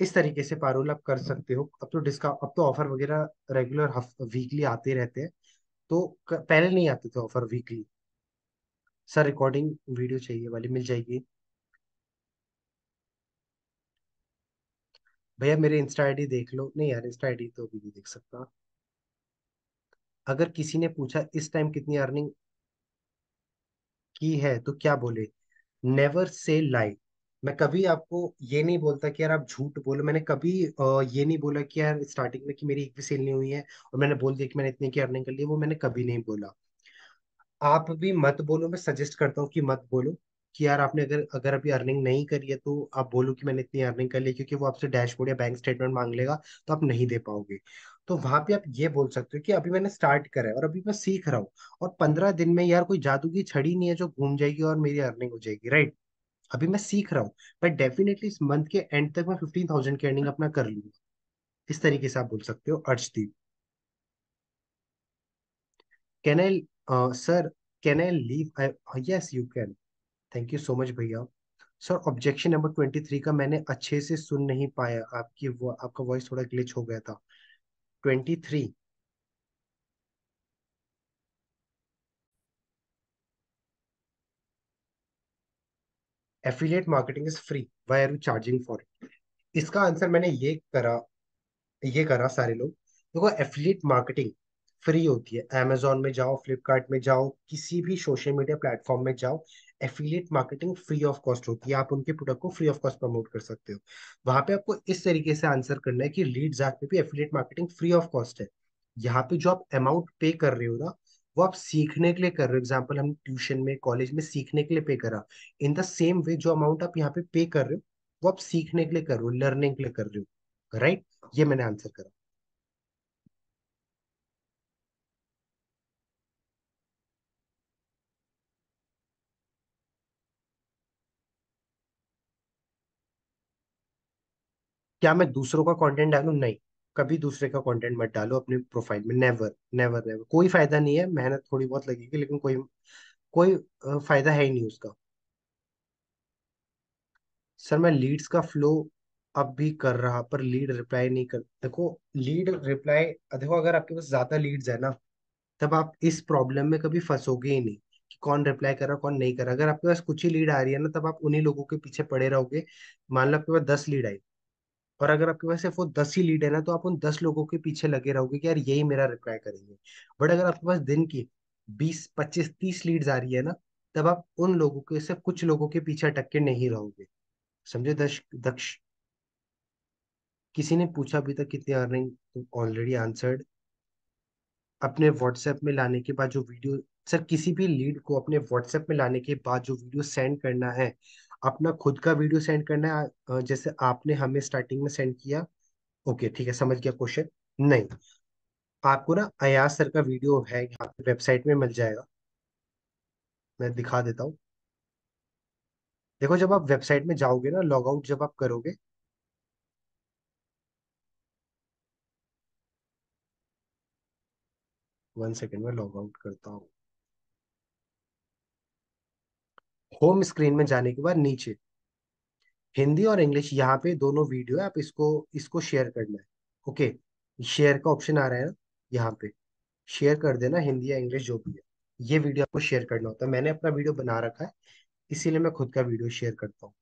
इस तरीके से पारोल आप कर सकते हो। अब तो डिस्काउंट, अब तो ऑफर वगैरह रेगुलर वीकली आते रहते हैं। तो पहले नहीं आते थे offer weekly. Sir recording video चाहिए वाली मिल जाएगी। भैया मेरे इंस्टा आईडी देख लो। नहीं यार, इंस्टा आईडी तो अभी नहीं देख सकता। अगर किसी ने पूछा इस टाइम कितनी अर्निंग की है तो क्या बोले? नेवर से लाई। मैं कभी आपको ये नहीं बोलता कि यार आप झूठ बोलो। मैंने कभी ये नहीं बोला कि यार स्टार्टिंग में कि मेरी एक भी सेल नहीं हुई है और मैंने बोल दिया कि मैंने इतने की अर्निंग कर ली है, वो मैंने कभी नहीं बोला। आप भी मत बोलो, मैं सजेस्ट करता हूँ कि मत बोलो कि यार आपने अगर अगर अभी अर्निंग नहीं करी है तो आप बोलो कि मैंने इतनी अर्निंग कर ली, क्योंकि वो आपसे डैशबोर्ड या बैंक स्टेटमेंट मांग लेगा, तो आप नहीं दे पाओगे। तो वहां पे आप ये बोल सकते हो कि अभी मैंने स्टार्ट करा है और अभी मैं सीख रहा हूँ, और 15 दिन में यार कोई जादू की छड़ी नहीं है जो घूम जाएगी और मेरी अर्निंग हो जाएगी, राइट? अभी मैं सीख रहा हूँ, बट डेफिनेटली इस मंथ के एंड तक मैं 15,000 की अर्निंग अपना कर लूंगा। इस तरीके से आप बोल सकते हो Arshdeep. Can I sir, can I leave? Yes you can. Thank you so much भैया। सर ऑब्जेक्शन नंबर 23 का मैंने अच्छे से सुन नहीं पाया, आपकी वो आपका वॉइस थोड़ा ग्लिच हो गया था। 23। Affiliate marketing is free, why are you charging for it? इसका आंसर मैंने ये करा सारे लोग। देखो, एफिलिएट मार्केटिंग फ्री होती है। amazon में जाओ, फ्लिपकार्ट में जाओ, किसी भी सोशल मीडिया प्लेटफॉर्म में जाओ, affiliate marketing free of cost होती है। आप उनके प्रोडक्ट को फ्री ऑफ कॉस्ट प्रमोट कर सकते हो। वहां पे आपको इस तरीके से आंसर करना है कि लीड्स ऐप में भी affiliate marketing free of cost है। यहाँ पे जो आप अमाउंट पे कर रहे हो ना, वो आप सीखने के लिए कर रहे हो। एग्जाम्पल, हम ट्यूशन में कॉलेज में सीखने के लिए पे करा। इन द सेम वे जो अमाउंट आप यहाँ पे पे कर रहे हो, वो आप सीखने के लिए कर रहे हो, लर्निंग के लिए कर रहे हो, राइट? ये मैंने आंसर करा। क्या मैं दूसरों का कंटेंट डालूं? नहीं। कभी दूसरे का कंटेंट मत डालो अपने प्रोफाइल में, नेवर नेवर नेवर। कोई फायदा नहीं है, मेहनत थोड़ी बहुत लगेगी लेकिन कोई कोई फायदा है ही नहीं उसका। सर मैं लीड्स का फ्लो अब भी कर रहा, पर लीड रिप्लाई नहीं कर, देखो लीड रिप्लाई, देखो अगर आपके पास ज्यादा लीड्स है ना, तब आप इस प्रॉब्लम में कभी फंसोगे ही नहीं कि कौन रिप्लाई कर रहा कौन नहीं कर रहा। अगर आपके पास कुछ ही लीड आ रही है ना, तब आप उन्हीं लोगों के पीछे पड़े रहोगे। मान लो आपके पास 10 लीड आई, और अगर आपके पास सिर्फ वो 10 ही लीड है ना, तो आप उन 10 लोगों के पीछे लगे रहोगे कि यार यही मेरा रिप्लाई करेंगे। बट अगर आपके पास दिन की 20 25 30 लीड्स आ रही है ना, तब आप उन लोगों के, सिर्फ कुछ लोगों के पीछे अटक के नहीं रहोगे। समझे दक्ष दक्ष? किसी ने पूछा अभी तक कितनी अर्निंग, ऑलरेडी आंसर्ड। अपने व्हाट्सएप में लाने के बाद जो वीडियो, सर किसी भी लीड को अपने व्हाट्सएप में लाने के बाद जो वीडियो सेंड करना है, अपना खुद का वीडियो सेंड करना है, जैसे आपने हमें स्टार्टिंग में सेंड किया। ओके ठीक है, समझ गया क्वेश्चन। नहीं, आपको ना अयाज सर का वीडियो है यहाँ पे, वेबसाइट में मिल जाएगा। मैं दिखा देता हूँ। देखो जब आप वेबसाइट में जाओगे ना, लॉग आउट जब आप करोगे, 1 सेकेंड में लॉग आउट करता हूँ। होम स्क्रीन में जाने के बाद नीचे हिंदी और इंग्लिश, यहाँ पे दोनों वीडियो है, आप इसको इसको शेयर करना है। ओके, शेयर का ऑप्शन आ रहा है ना यहाँ पे, शेयर कर देना, हिंदी या इंग्लिश जो भी है। ये वीडियो आपको शेयर करना होता है। मैंने अपना वीडियो बना रखा है, इसीलिए मैं खुद का वीडियो शेयर करता हूँ।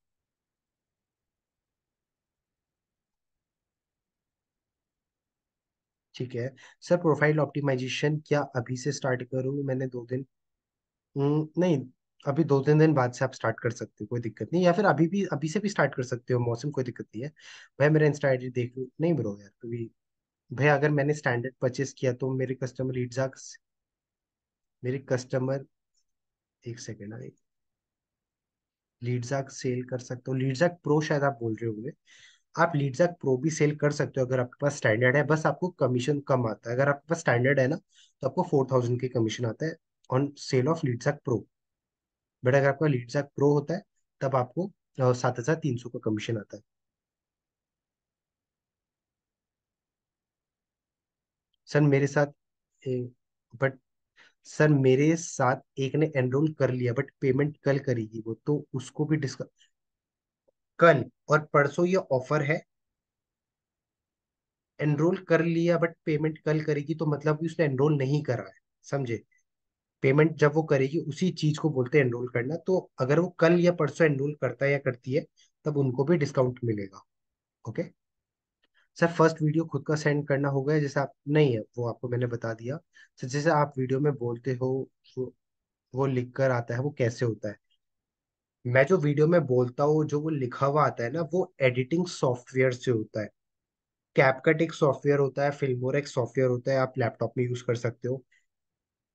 ठीक है। सर प्रोफाइल ऑप्टिमाइजेशन क्या अभी से स्टार्ट करूँ? मैंने 2 दिन, नहीं, अभी 2 3 दिन बाद से आप स्टार्ट कर सकते हो, कोई दिक्कत नहीं, या फिर अभी भी, अभी से भी स्टार्ट कर सकते हो, मौसम कोई दिक्कत नहीं है। भाई मेरा इंस्टा आईडी देख लो, नहीं ब्रो यार अभी। भाई अगर मैंने स्टैंडर्ड परचेस किया तो मेरे कस्टमर लीड्स, मेरे कस्टमर, 1 सेकेंड, लीड्स सेल कर सकते हो, लीड्स प्रो शायद आप बोल रहे होंगे। आप लीड्स प्रो भी सेल कर सकते हो अगर आपके पास स्टैंडर्ड है, बस आपको कमीशन कम आता है। अगर आपके पास स्टैंडर्ड है ना, तो आपको 4000 के कमीशन आता है on sale of leads pro. But अगर आपका लीड्स प्रो होता है, तब आपको 7300 का कमीशन आता है। सर मेरे साथ, बट सर मेरे साथ एक ने एनरोल कर लिया, बट पेमेंट कल करेगी वो, तो उसको भी डिस्काउंट। कल और परसों ये ऑफर है। एनरोल कर लिया बट पेमेंट कल करेगी, तो मतलब भी उसने एनरोल नहीं करा है, समझे? पेमेंट जब वो करेगी उसी चीज को बोलते हैं एनरोल करना। तो अगर वो कल या परसों एनरोल करता है या करती है, तब उनको भी डिस्काउंट मिलेगा। ओके। सर फर्स्ट वीडियो खुद का सेंड करना होगा, जैसे आप, नहीं है वो आपको मैंने बता दिया। सर जैसे आप वीडियो में बोलते हो, वो, वो लिख कर आता है, वो कैसे होता है? मैं जो वीडियो में बोलता हूँ, जो वो लिखा हुआ आता है ना, वो एडिटिंग सॉफ्टवेयर से होता है। कैपकट एक सॉफ्टवेयर होता है, फिल्मोरा एक सॉफ्टवेयर होता है, आप लैपटॉप में यूज कर सकते हो।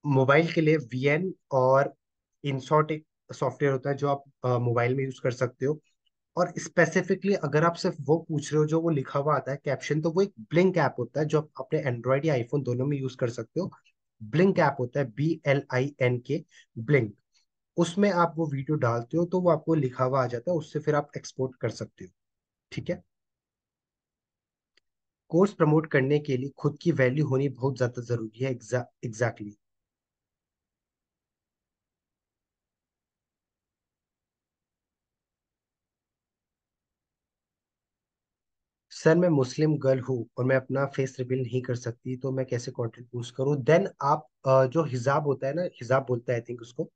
मोबाइल के लिए वीएन और इनशॉट एक सॉफ्टवेयर होता है जो आप मोबाइल में यूज कर सकते हो। और स्पेसिफिकली अगर आप सिर्फ वो पूछ रहे हो जो वो लिखा हुआ आता है कैप्शन, तो वो एक ब्लिंक ऐप होता है जो आप अपने एंड्रॉयड या आईफोन दोनों में यूज कर सकते हो। ब्लिंक ऐप होता है, BLINK, ब्लिंक। उसमें आप वो वीडियो डालते हो तो वो आपको लिखा हुआ आ जाता है, उससे फिर आप एक्सपोर्ट कर सकते हो। ठीक है। कोर्स प्रमोट करने के लिए खुद की वैल्यू होनी बहुत ज्यादा जरूरी है। एग्जैक्टली। सर मैं मुस्लिम गर्ल हूँ और मैं अपना फेस रिवील नहीं कर सकती, तो मैं कैसे कंटेंट पोस्ट करूँ? देन आप जो हिजाब होता है ना, हिजाब बोलते हैं आई थिंक उसको,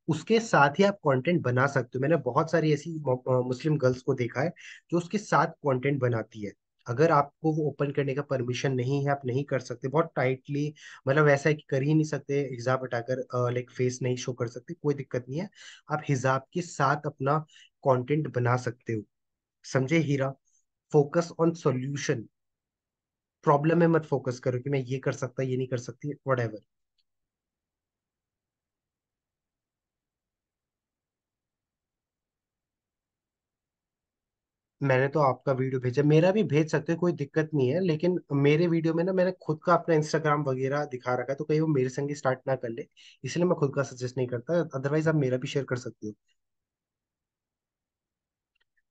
उसके साथ ही आप कंटेंट बना सकते हो। मैंने बहुत सारी ऐसी मुस्लिम गर्ल्स को देखा है जो उसके साथ कंटेंट बनाती है। अगर आपको वो ओपन करने का परमिशन नहीं है, आप नहीं कर सकते बहुत टाइटली, मतलब ऐसा है कि कर ही नहीं सकते हिजाब हटाकर, लाइक फेस नहीं शो कर सकते, कोई दिक्कत नहीं है। आप हिजाब के साथ अपना कंटेंट बना सकते हो। समझे हीरा? फोकस ऑन सॉल्यूशन, प्रॉब्लम में मत फोकस करो कि मैं ये कर सकता, ये नहीं कर सकती, वट। मैंने तो आपका वीडियो भेजा, मेरा भी भेज सकते हैं, कोई दिक्कत नहीं है, लेकिन मेरे वीडियो में ना मैंने खुद का अपना इंस्टाग्राम वगैरह दिखा रखा है, तो कहीं वो मेरे संग स्टार्ट ना कर ले, इसलिए मैं खुद का सजेस्ट नहीं करता। अदरवाइज आप मेरा भी शेयर कर सकते हो।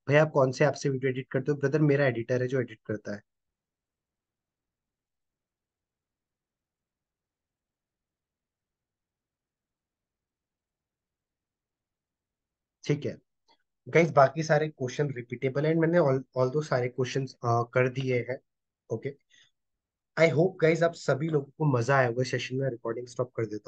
भाई आप कौन से ऐप से वीडियो एडिट करते हो? ब्रदर मेरा एडिटर है जो एडिट करता है। ठीक है गाइज, बाकी सारे क्वेश्चन रिपीटेबल है, मैंने ऑल दो सारे क्वेश्चन कर दिए हैं। ओके, आई होप गाइज आप सभी लोगों को मजा आया होगा सेशन में। रिकॉर्डिंग स्टॉप कर देता हूँ।